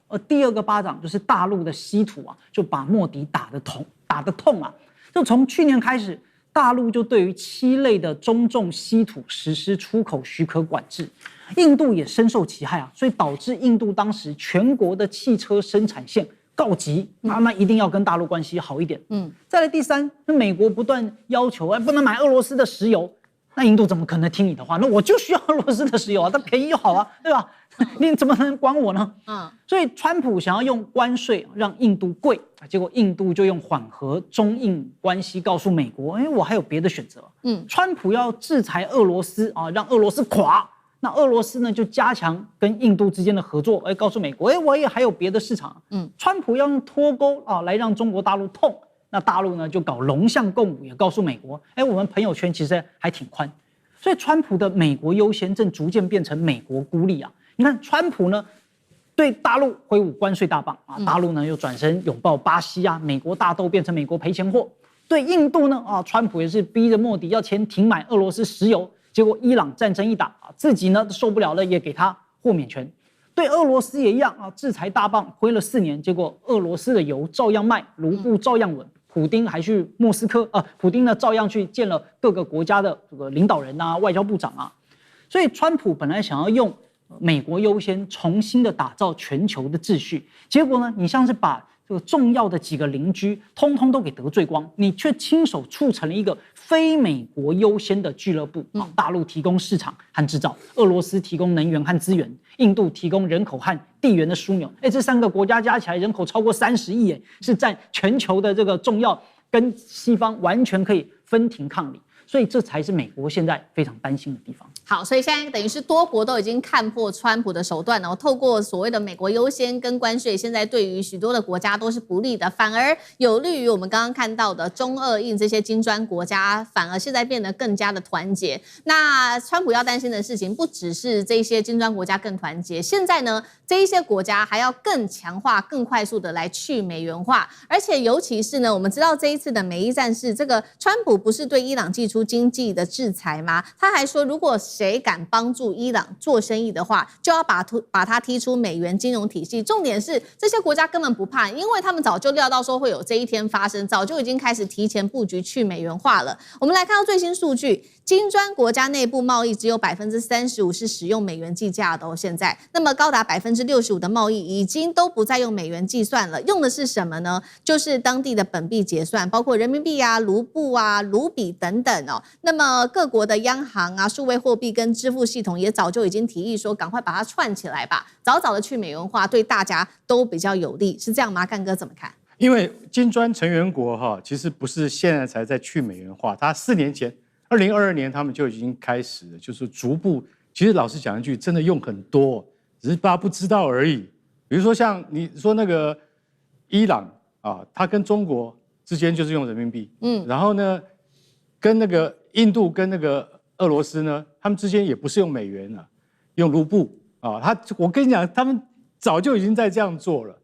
而第2个巴掌就是大陆的稀土就把莫迪打得痛啊！就从去年开始，大陆就对于7类的中重稀土实施出口许可管制。印度也深受其害所以导致印度当时全国的汽车生产线告急，那一定要跟大陆关系好一点。再来第3，那美国不断要求不能买俄罗斯的石油，那印度怎么可能听你的话？那我就需要俄罗斯的石油它便宜就好对吧？你怎么能管我呢？所以川普想要用关税让印度贵，结果印度就用缓和中印关系告诉美国，我还有别的选择。川普要制裁俄罗斯让俄罗斯垮。那俄罗斯呢就加强跟印度之间的合作，告诉美国，我也还有别的市场。川普要用脱钩来让中国大陆痛，那大陆呢就搞龙象共舞，也告诉美国，我们朋友圈其实还挺宽。所以川普的美国优先正逐渐变成美国孤立你看川普呢对大陆挥舞关税大棒大陆呢又转身拥抱巴西美国大豆变成美国赔钱货。对印度呢川普也是逼着莫迪要先停买俄罗斯石油。结果伊朗战争一打自己呢受不了了，也给他豁免权。对俄罗斯也一样制裁大棒挥了4年，结果俄罗斯的油照样卖，卢布照样稳。普丁还去莫斯科普丁呢照样去见了各个国家的这个领导人外交部长所以川普本来想要用美国优先重新的打造全球的秩序，结果呢，你像是把这个重要的几个邻居通通都给得罪光，你却亲手促成了一个非美国优先的俱乐部大陆提供市场和制造，俄罗斯提供能源和资源，印度提供人口和地缘的枢纽。这3个国家加起来人口超过30亿，是占全球的这个重要，跟西方完全可以分庭抗礼。所以这才是美国现在非常担心的地方。好，所以现在等于是多国都已经看破川普的手段，然后透过所谓的美国优先跟关税，现在对于许多的国家都是不利的，反而有利于我们刚刚看到的中俄印这些金砖国家，反而现在变得更加的团结。那川普要担心的事情不只是这些金砖国家更团结，现在呢这一些国家还要更强化、更快速的来去美元化，而且尤其是呢，我们知道这一次的美伊战事，这个川普不是对伊朗祭出经济的制裁吗？他还说，如果谁敢帮助伊朗做生意的话，就要把他踢出美元金融体系。重点是这些国家根本不怕，因为他们早就料到说会有这一天发生，早就已经开始提前布局去美元化了。我们来看到最新数据，金砖国家内部贸易只有35%是使用美元计价的现在，那么高达65%的贸易已经都不再用美元计算了，用的是什么呢？就是当地的本币结算，包括人民币卢布卢比等等哦。那么各国的央行啊、数位货币跟支付系统也早就已经提议说，赶快把它串起来吧，早早的去美元化，对大家都比较有利，是这样吗？干哥怎么看？因为金砖成员国其实不是现在才在去美元化，它4年前，2022年他们就已经开始了，就是逐步。其实老实讲一句，真的用很多，只是大家不知道而已。比如说像你说那个伊朗啊，它跟中国之间就是用人民币，然后呢，跟那个印度跟那个俄罗斯呢，他们之间也不是用美元了，用卢布啊。我跟你讲，他们早就已经在这样做了，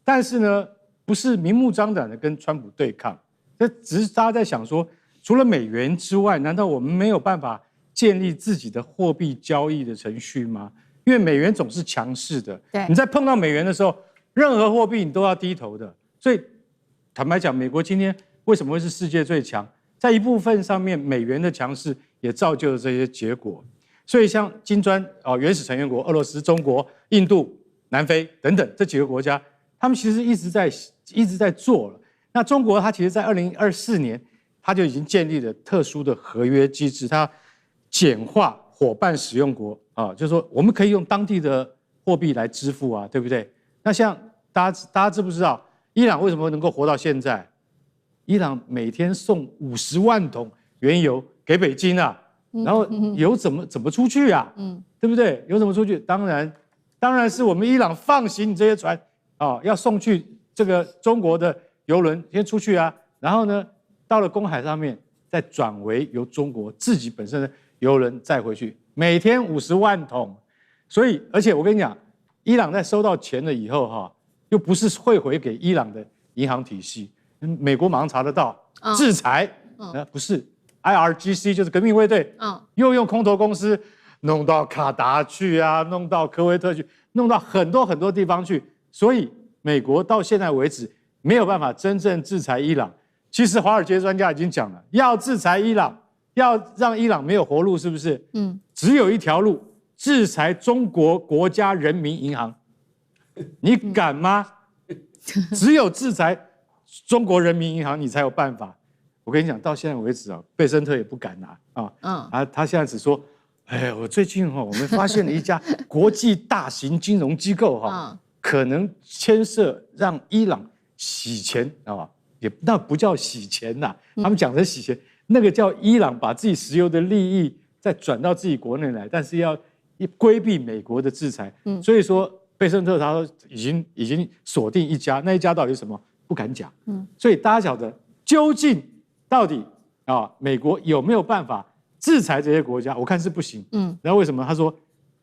但是呢，不是明目张胆的跟川普对抗，这只是大家在想说，除了美元之外，难道我们没有办法建立自己的货币交易的程序吗？因为美元总是强势的，你在碰到美元的时候，任何货币你都要低头的。所以坦白讲，美国今天为什么会是世界最强？在一部分上面，美元的强势也造就了这些结果。所以像金砖原始成员国俄罗斯、中国、印度、南非等等这几个国家，他们其实一直在做了。那中国它其实在2024年，它就已经建立了特殊的合约机制，它简化伙伴使用国就是说我们可以用当地的货币来支付对不对？那像大家知不知道伊朗为什么能够活到现在？伊朗每天送50万桶原油给北京然后油怎么出去对不对？油怎么出去？当然是我们伊朗放行你这些船要送去这个中国的油轮先出去然后呢，到了公海上面再转为由中国自己本身的油轮载回去，每天50万桶。所以，而且我跟你讲，伊朗在收到钱了以后又不是汇回给伊朗的银行体系，美国马上查得到，制裁，不是 IRGC 就是革命卫队，又用空投公司弄到卡达去弄到科威特去，弄到很多很多地方去，所以美国到现在为止没有办法真正制裁伊朗。其实华尔街专家已经讲了，要制裁伊朗，要让伊朗没有活路，是不是？只有一条路，制裁中国国家人民银行。你敢吗？只有制裁中国人民银行，你才有办法。我跟你讲，到现在为止贝森特也不敢拿他现在只说，我最近我们发现了一家国际大型金融机构可能牵涉让伊朗洗钱那不叫洗钱他们讲的洗钱，那个叫伊朗把自己石油的利益再转到自己国内来，但是要规避美国的制裁。所以说贝森特他说已经锁定一家，那一家到底是什么不敢讲。所以大家晓得究竟到底美国有没有办法制裁这些国家？我看是不行。然后为什么？他说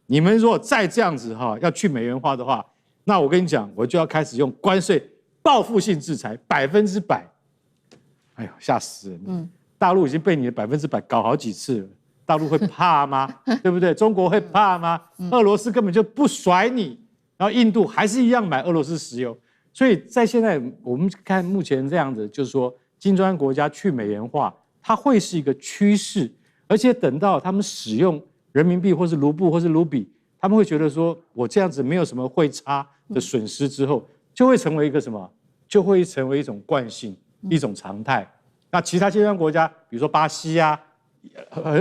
你们如果再这样子要去美元化的话，那我跟你讲，我就要开始用关税报复性制裁100%。哎呦，吓死人！大陆已经被你的100%搞好几次了，大陆会怕吗？对不对？中国会怕吗？俄罗斯根本就不甩你，然后印度还是一样买俄罗斯石油。所以在现在我们看目前这样子，就是说金砖国家去美元化，它会是一个趋势，而且等到他们使用人民币或是卢布或是卢比，他们会觉得说我这样子没有什么汇差的损失之后，就会成为一个什么？就会成为一种惯性，一种常态。那其他金砖国家，比如说巴西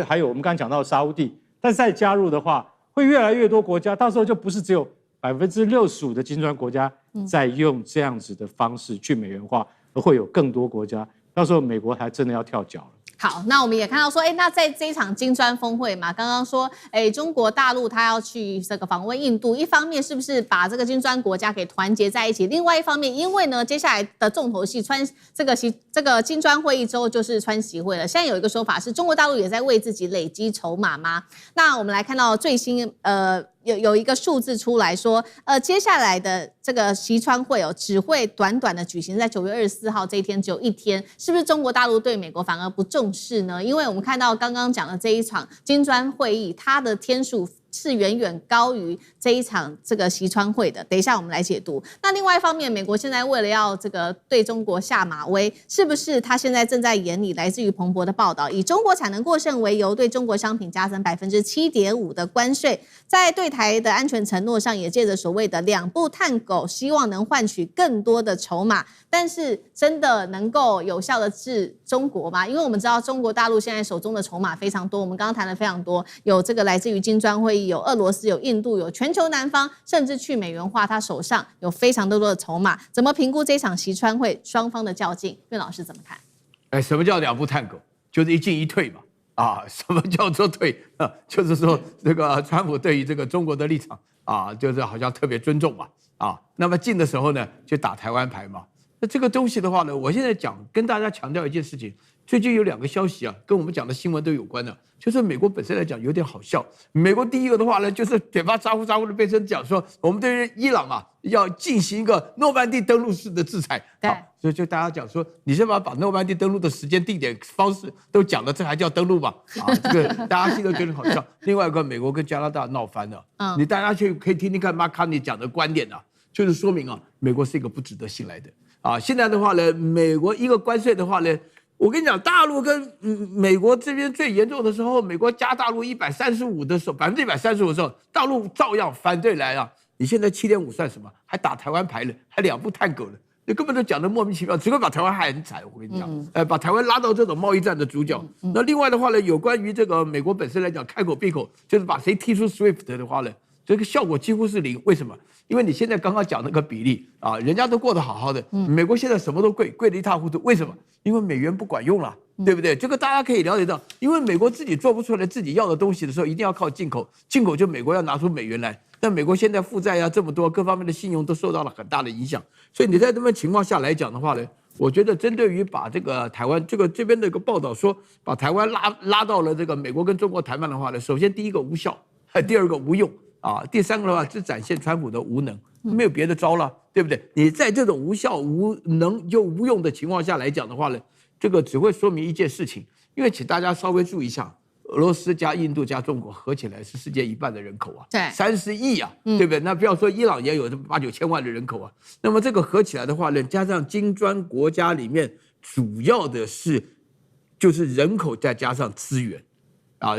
还有我们刚才讲到的沙烏地，但是再加入的话，会越来越多国家，到时候就不是只有65%的金砖国家在用这样子的方式去美元化，而会有更多国家，到时候美国还真的要跳脚了。好，那我们也看到说，那在这一场金砖峰会嘛，刚刚说，中国大陆它要去这个访问印度，一方面是不是把这个金砖国家给团结在一起？另外一方面，因为呢，接下来的重头戏这个金砖会议之后就是川习会了。现在有一个说法是，中国大陆也在为自己累积筹码吗？那我们来看到最新有一个数字出来说，接下来的这个习川会只会短短的举行在9月24号这一天，只有1天，是不是中国大陆对美国反而不重视呢？因为我们看到刚刚讲的这一场金砖会议，它的天数是远远高于这一场这个习川会的。等一下我们来解读。那另外一方面，美国现在为了要这个对中国下马威，是不是他现在正在研拟来自于彭博的报道，以中国产能过剩为由，对中国商品加征7.5%的关税，在对台的安全承诺上，也借着所谓的2步探狗，希望能换取更多的筹码。但是真的能够有效的治中国吗？因为我们知道中国大陆现在手中的筹码非常多，我们刚刚谈了非常多，有这个来自于金砖会议，有俄罗斯，有印度，有全球南方，甚至去美元化，他手上有非常多的筹码。怎么评估这场习川会双方的较劲？苑老师怎么看？什么叫2步探狗？就是一进一退嘛。什么叫做退？就是说这个川普对于这个中国的立场就是好像特别尊重嘛。那么进的时候呢，就打台湾牌嘛。那这个东西的话呢，我现在跟大家强调一件事情，最近有2个消息跟我们讲的新闻都有关的，就是美国本身来讲有点好笑。美国第一个的话呢，就是嘴巴咋呼咋呼的变成讲说，我们对于伊朗要进行一个诺曼底登陆式的制裁。所以就大家讲说，你先把诺曼底登陆的时间、地点、方式都讲了，这还叫登陆吗？这个大家听都觉得好笑。另外一个，美国跟加拿大闹翻了。你大家去可以听听看马卡尼讲的观点就是说明美国是一个不值得信赖的。现在的话呢，美国一个关税的话呢，我跟你讲，大陆跟美国这边最严重的时候，美国加大陆135%的时候，135%的时候，大陆照样反对来你现在7.5算什么？还打台湾牌了，还2步探狗了，你根本都讲得莫名其妙，只会把台湾害很惨。我跟你讲，把台湾拉到这种贸易战的主角。那另外的话呢，有关于这个美国本身来讲，开口闭口就是把谁踢出 SWIFT 的话呢，这个效果几乎是0。为什么？因为你现在刚刚讲那个比例人家都过得好好的，美国现在什么都贵得一塌糊涂。为什么？因为美元不管用了，对不对？这个大家可以了解到，因为美国自己做不出来自己要的东西的时候，一定要靠进口，进口就美国要拿出美元来。但美国现在负债这么多，各方面的信用都受到了很大的影响。所以你在这么情况下来讲的话呢，我觉得针对于把这个台湾这边的一个报道说把台湾拉到了这个美国跟中国谈判的话呢，首先第一个无效，第二个无用。第三个的话是展现川普的无能，没有别的招了，对不对？你在这种无效、无能又无用的情况下来讲的话呢，这个只会说明一件事情，因为请大家稍微注意一下，俄罗斯加印度加中国合起来是世界1半的人口对，30亿对不对？那不要说伊朗也有8、9千万的人口那么这个合起来的话呢，加上金砖国家里面主要的就是人口再加上资源。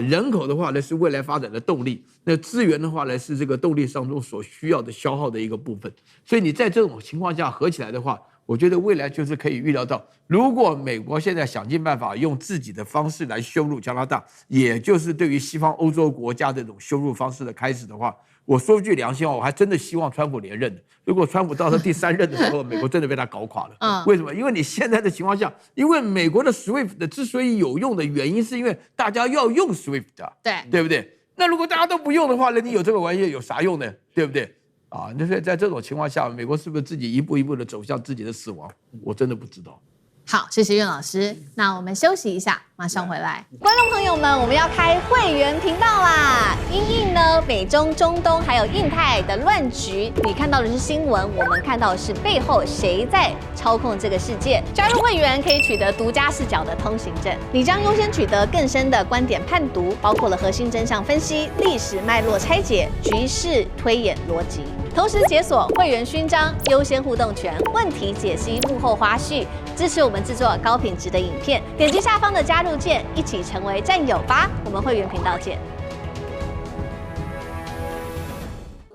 人口的话呢是未来发展的动力，那资源的话呢是这个动力当中所需要的消耗的一个部分。所以你在这种情况下合起来的话，我觉得未来就是可以预料到，如果美国现在想尽办法用自己的方式来羞辱加拿大，也就是对于西方欧洲国家这种羞辱方式的开始的话，我说句良心话，我还真的希望川普连任的。如果川普到了第3任的时候，美国真的被他搞垮了。为什么？因为你现在的情况下，因为美国的 SWIFT 之所以有用的原因，是因为大家要用 SWIFT 对不对？那如果大家都不用的话，那你有这个玩意有啥用呢？对不对？那所以在这种情况下，美国是不是自己一步一步的走向自己的死亡？我真的不知道。好，谢谢苑老师。那我们休息一下，马上回来。观众朋友们，我们要开会员频道啦！因应呢美中、中东还有印太的乱局，你看到的是新闻，我们看到的是背后谁在操控这个世界。加入会员可以取得独家视角的通行证，你将优先取得更深的观点判读，包括了核心真相分析、历史脉络拆解、局势推演逻辑。同时解锁会员勋章、优先互动权、问题解析、幕后花絮，支持我们制作高品质的影片。点击下方的加入键，一起成为战友吧！我们会员频道见。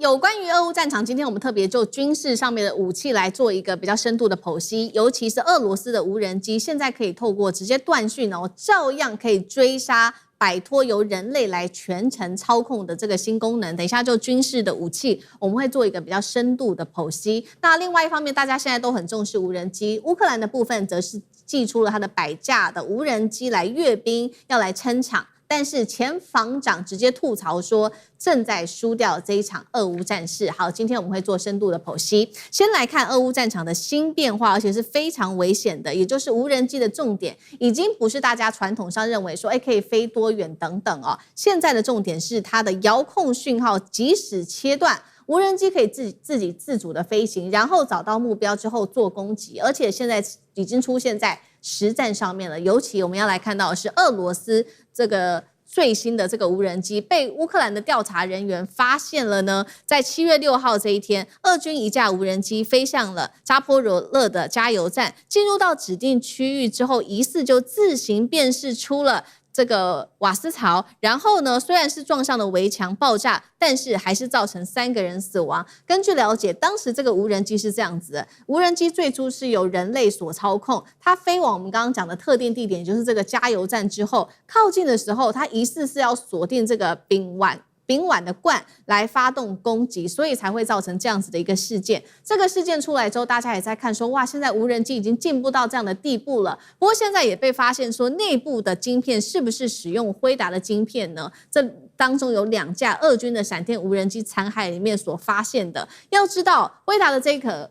有关于俄乌战场，今天我们特别就军事上面的武器来做一个比较深度的剖析，尤其是俄罗斯的无人机，现在可以透过直接断讯照样可以追杀。摆脱由人类来全程操控的这个新功能，等一下就军事的武器，我们会做一个比较深度的剖析。那另外一方面，大家现在都很重视无人机，乌克兰的部分则是祭出了它的100架的无人机来阅兵，要来撑场。但是前防长直接吐槽说正在输掉这一场俄乌战事。好，今天我们会做深度的剖析。先来看俄乌战场的新变化，而且是非常危险的，也就是无人机的重点已经不是大家传统上认为说可以飞多远等等现在的重点是它的遥控讯号，即使切断，无人机可以自己自主的飞行，然后找到目标之后做攻击，而且现在已经出现在实战上面了。尤其我们要来看到的是俄罗斯这个最新的这个无人机被乌克兰的调查人员发现了呢，在7月6号这一天，俄军一架无人机飞向了扎波罗热的加油站，进入到指定区域之后，疑似就自行辨识出了这个瓦斯槽，然后呢，虽然是撞上了围墙爆炸，但是还是造成3个人死亡。根据了解，当时这个无人机是这样子的：无人机最初是由人类所操控，它飞往我们刚刚讲的特定地点，也就是这个加油站之后，靠近的时候，它疑似是要锁定这个丙烷的罐来发动攻击，所以才会造成这样子的一个事件。这个事件出来之后，大家也在看说，哇，现在无人机已经进步到这样的地步了。不过现在也被发现说，内部的晶片是不是使用辉达的晶片呢？这当中有2架俄军的闪电无人机残骸里面所发现的。要知道，辉达的这个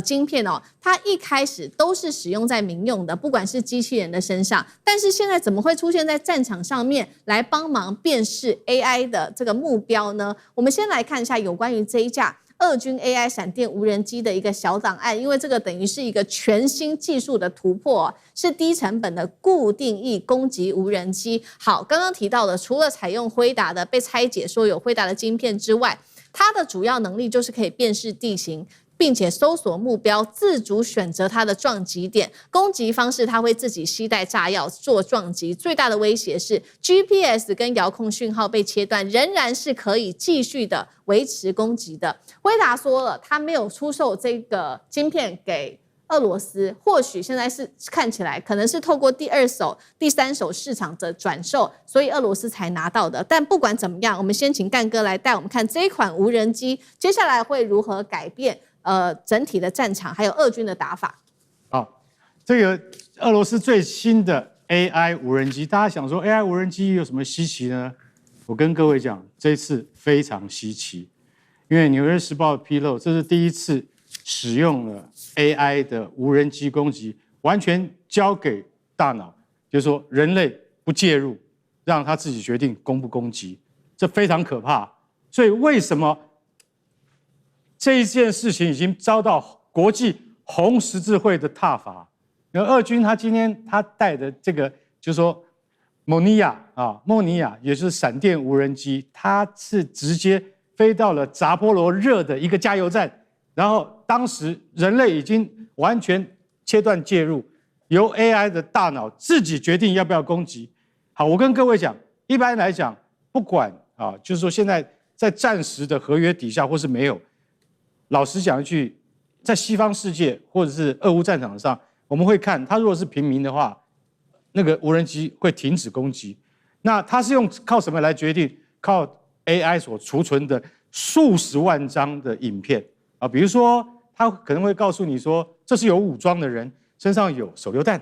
晶片哦，它一开始都是使用在民用的，不管是机器人的身上，但是现在怎么会出现在战场上面来帮忙辨识 AI 的这个目标呢？我们先来看一下有关于这一架俄军 AI 闪电无人机的一个小档案，因为这个等于是一个全新技术的突破，是低成本的固定翼攻击无人机。好，刚刚提到的，除了采用辉达的被拆解说有辉达的晶片之外，它的主要能力就是可以辨识地形，并且搜索目标，自主选择它的撞击点。攻击方式，它会自己携带炸药做撞击。最大的威胁是 GPS 跟遥控讯号被切断，仍然是可以继续的维持攻击的。辉达说了，他没有出售这个晶片给俄罗斯，或许现在是看起来可能是透过第2手、第3手市场的转售，所以俄罗斯才拿到的。但不管怎么样，我们先请干哥来带我们看这一款无人机接下来会如何改变整体的战场，还有俄军的打法。好，这个俄罗斯最新的 AI 无人机，大家想说 AI 无人机有什么稀奇呢？我跟各位讲，这次非常稀奇，因为《纽约时报》披露，这是第一次使用了 AI 的无人机攻击，完全交给大脑，就是说人类不介入，让他自己决定攻不攻击，这非常可怕。所以为什么这一件事情已经遭到国际红十字会的挞伐？因为俄军他今天他带的这个，就是说莫尼亚也就是闪电无人机，它是直接飞到了扎波罗热的一个加油站，然后当时人类已经完全切断介入，由 AI 的大脑自己决定要不要攻击。好，我跟各位讲，一般来讲，不管就是说现在在战时的合约底下或是没有。老实讲一句，在西方世界或者是俄乌战场上，我们会看他如果是平民的话，那个无人机会停止攻击。那他是靠什么来决定？靠 AI 所储存的数十万张的影片啊，比如说他可能会告诉你说，这是有武装的人，身上有手榴弹，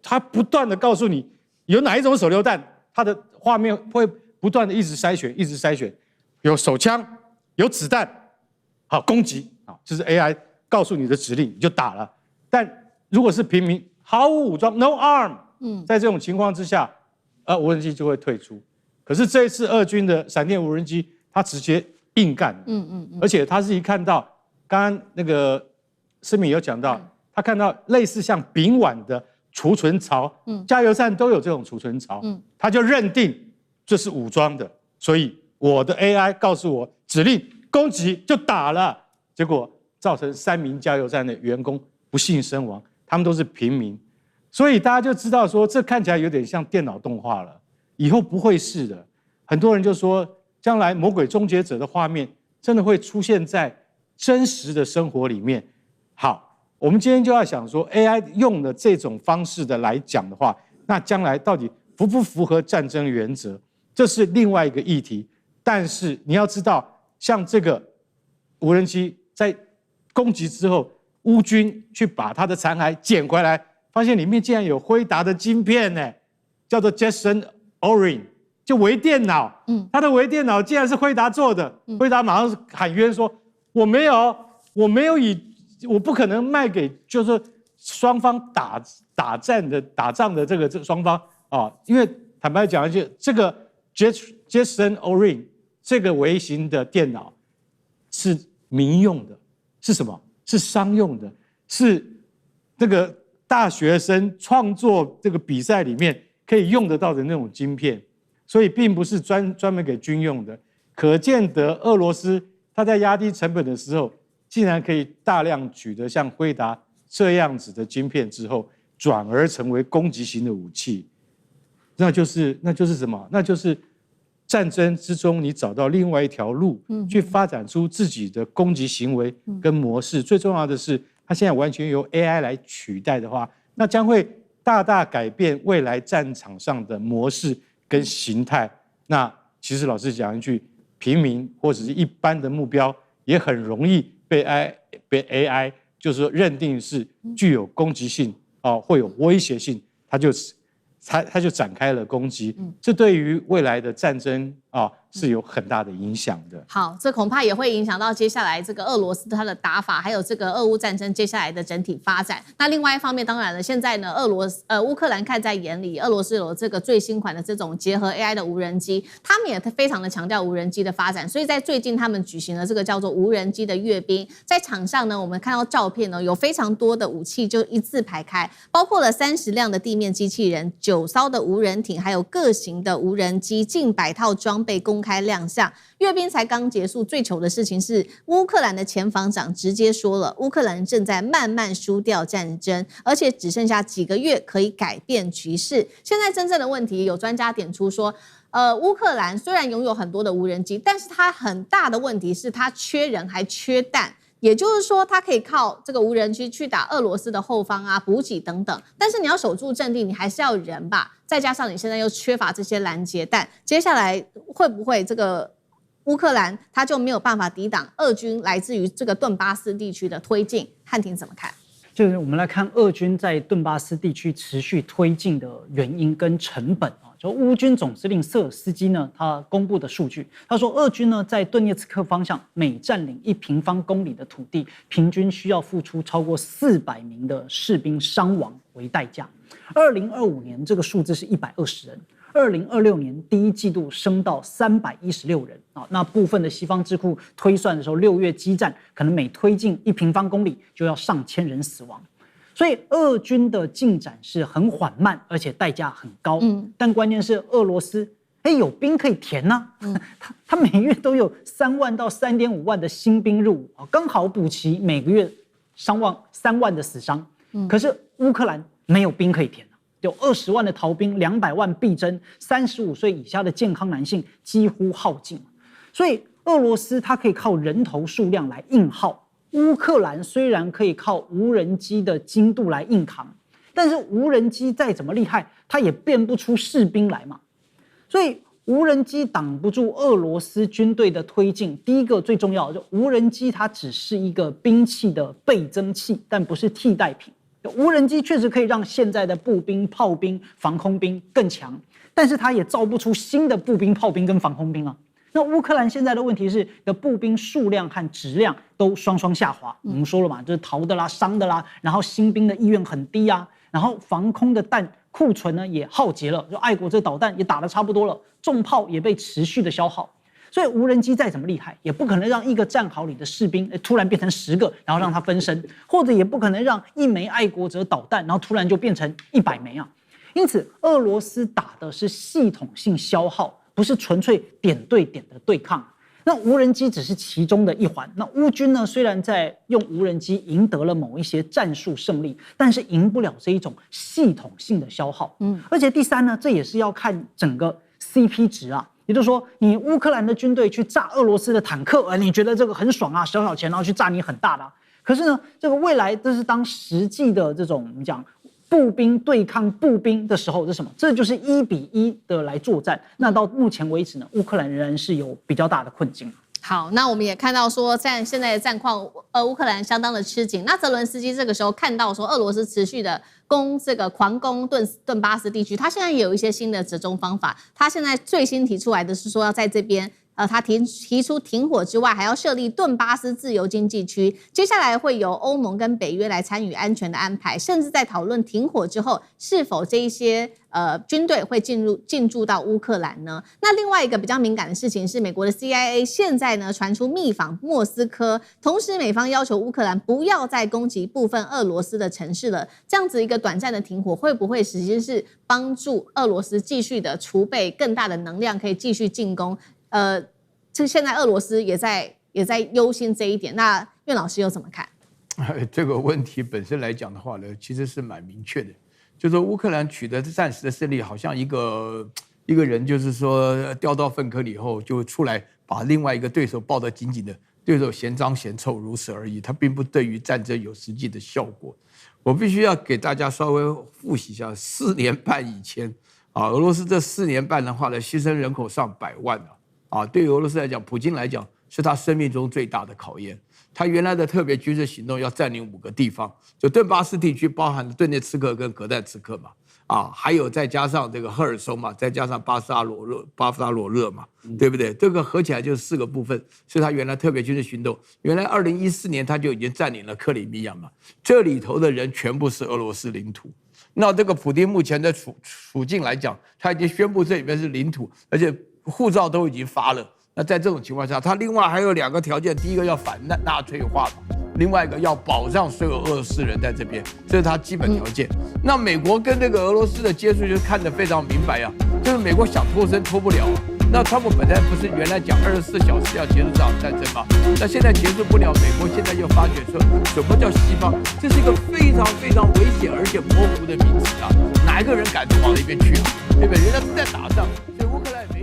他不断的告诉你有哪一种手榴弹，他的画面会不断的一直筛选，有手枪，有子弹。好，攻击就是 AI 告诉你的指令，你就打了。但如果是平民，毫无武装 ，no arm，在这种情况之下，无人机就会退出。可是这一次俄军的闪电无人机，它直接硬干，而且他是一看到，刚刚那个思敏有讲到，他看到类似像丙烷的储存槽，加油站都有这种储存槽，他就认定这是武装的，所以我的 AI 告诉我指令。攻击就打了，结果造成3名加油站的员工不幸身亡，他们都是平民，所以大家就知道说，这看起来有点像电脑动画了，以后不会是的。很多人就说，将来《魔鬼终结者》的画面真的会出现在真实的生活里面。好，我们今天就要想说 ，AI 用的这种方式的来讲的话，那将来到底符不符合战争原则，这是另外一个议题。但是你要知道。像这个无人机在攻击之后，乌军去把它的残骸捡回来，发现里面竟然有辉达的晶片呢，叫做 Jetson Orin， 就微电脑。它的微电脑竟然是辉达做的，辉达马上喊冤说：“我没有，我不可能卖给就是双方打仗的这个双方啊，因为坦白讲一句，这个 Jetson Orin。”这个微型的电脑是民用的，是什么？是商用的，是那个大学生创作这个比赛里面可以用得到的那种晶片，所以并不是专门给军用的。可见得俄罗斯它在压低成本的时候，竟然可以大量取得像辉达这样子的晶片之后，转而成为攻击型的武器。那就是什么？那就是战争之中你找到另外一条路，去发展出自己的攻击行为跟模式。最重要的是，它现在完全由 AI 来取代的话，那将会大大改变未来战场上的模式跟形态。那其实老实讲一句，平民或者是一般的目标也很容易被 AI 就是说认定是具有攻击性会有威胁性，它就展开了攻击，这对于未来的战争是有很大的影响的。好，这恐怕也会影响到接下来这个俄罗斯它的打法，还有这个俄乌战争接下来的整体发展。那另外一方面，当然了，现在呢，乌克兰看在眼里，俄罗斯有这个最新款的这种结合 AI 的无人机，他们也非常的强调无人机的发展，所以在最近他们举行了这个叫做无人机的阅兵，在场上呢，我们看到照片呢，有非常多的武器就一字排开，包括了30辆的地面机器人、9艘的无人艇，还有各型的无人机，近100套装备公开亮相。阅兵才刚结束，最糗的事情是乌克兰的前防长直接说了，乌克兰正在慢慢输掉战争，而且只剩下几个月可以改变局势。现在真正的问题，有专家点出说，乌克兰虽然拥有很多的无人机，但是它很大的问题是它缺人还缺弹。也就是说，它可以靠这个无人机去打俄罗斯的后方啊、补给等等，但是你要守住阵地，你还是要人吧。再加上你现在又缺乏这些拦截弹，接下来会不会这个乌克兰它就没有办法抵挡俄军来自于这个顿巴斯地区的推进？汉庭怎么看？就是我们来看俄军在顿巴斯地区持续推进的原因跟成本啊。就乌军总司令瑟尔斯基呢，他公布的数据，他说俄军呢在顿涅茨克方向每占领1平方公里的土地，平均需要付出超过400名的士兵伤亡为代价。2025年这个数字是120人。2026年第一季度升到316人啊，那部分的西方智库推算的时候，6月激战可能每推进1平方公里就要上千人死亡，所以俄军的进展是很缓慢，而且代价很高。但关键是俄罗斯有兵可以填啊，他每月都有3万到3.5万的新兵入伍，刚好补齐每个月3万的死伤。可是乌克兰没有兵可以填。有20万的逃兵，200万必争，35岁以下的健康男性几乎耗尽，所以俄罗斯它可以靠人头数量来硬耗，乌克兰虽然可以靠无人机的精度来硬扛，但是无人机再怎么厉害，它也变不出士兵来嘛，所以无人机挡不住俄罗斯军队的推进。第一个最重要的，就无人机它只是一个兵器的倍增器，但不是替代品。无人机确实可以让现在的步兵、炮兵、防空兵更强，但是它也造不出新的步兵、炮兵跟防空兵啊。那乌克兰现在的问题是，的步兵数量和质量都双双下滑。我们说了嘛，就是逃的啦、伤的啦，然后新兵的意愿很低啊，然后防空的弹库存呢也耗竭了，就爱国者导弹也打得差不多了，重炮也被持续的消耗。所以无人机再怎么厉害，也不可能让一个战壕里的士兵突然变成10个，然后让他分身，或者也不可能让1枚爱国者导弹，然后突然就变成100枚啊。因此，俄罗斯打的是系统性消耗，不是纯粹点对点的对抗。那无人机只是其中的一环。那乌军呢，虽然在用无人机赢得了某一些战术胜利，但是赢不了这一种系统性的消耗。而且第三呢，这也是要看整个 CP 值啊。也就是说，你乌克兰的军队去炸俄罗斯的坦克，你觉得这个很爽啊，小小钱然后去炸你很大的啊。可是呢，这个未来这是当实际的这种我们讲步兵对抗步兵的时候，这是什么？这就是1比1的来作战。那到目前为止呢，乌克兰仍然是有比较大的困境。好，那我们也看到说，在现在的战况，乌克兰相当的吃紧。那泽伦斯基这个时候看到说，俄罗斯持续的狂攻顿巴斯地区，他现在也有一些新的折中方法。他现在最新提出来的是说，要在这边他提出停火之外，还要设立顿巴斯自由经济区，接下来会由欧盟跟北约来参与安全的安排，甚至在讨论停火之后是否这一些军队会进驻到乌克兰呢？那另外一个比较敏感的事情是，美国的 CIA 现在呢传出密访莫斯科，同时美方要求乌克兰不要再攻击部分俄罗斯的城市了。这样子一个短暂的停火，会不会实际是帮助俄罗斯继续的储备更大的能量，可以继续进攻？这现在俄罗斯也在忧心这一点。那苑老师又怎么看？这个问题本身来讲的话呢，其实是蛮明确的。就是说乌克兰取得暂时的胜利，好像一个人就是说掉到粪坑里以后，就出来把另外一个对手抱得紧紧的，对手嫌脏嫌臭，如此而已。它并不对于战争有实际的效果。我必须要给大家稍微复习一下，4年半以前啊，俄罗斯这4年半的话呢，牺牲人口上100万啊，对于俄罗斯来讲，普京来讲是他生命中最大的考验。他原来的特别军事行动要占领5个地方，就顿巴斯地区，包含顿涅茨克跟格旦茨克嘛，还有再加上这个赫尔松嘛，再加上巴夫拉罗热嘛，对不对？这个合起来就是4个部分，是他原来特别军事行动。原来2014年他就已经占领了克里米亚嘛，这里头的人全部是俄罗斯领土。那这个普丁目前的处境来讲，他已经宣布这里面是领土，而且护照都已经发了。那在这种情况下，他另外还有2个条件：第一个要反纳粹化嘛，另外一个要保障所有俄罗斯人在这边，这是他基本条件。那美国跟这个俄罗斯的接触就看得非常明白啊，就是美国想脱身脱不了。那川普本来不是原来讲24小时要结束这场战争吗？那现在结束不了，美国现在又发觉说什么叫西方？这是一个非常非常危险而且模糊的名词啊，哪一个人敢往那边去啊？对不对？人家是在打仗，所以乌克兰也没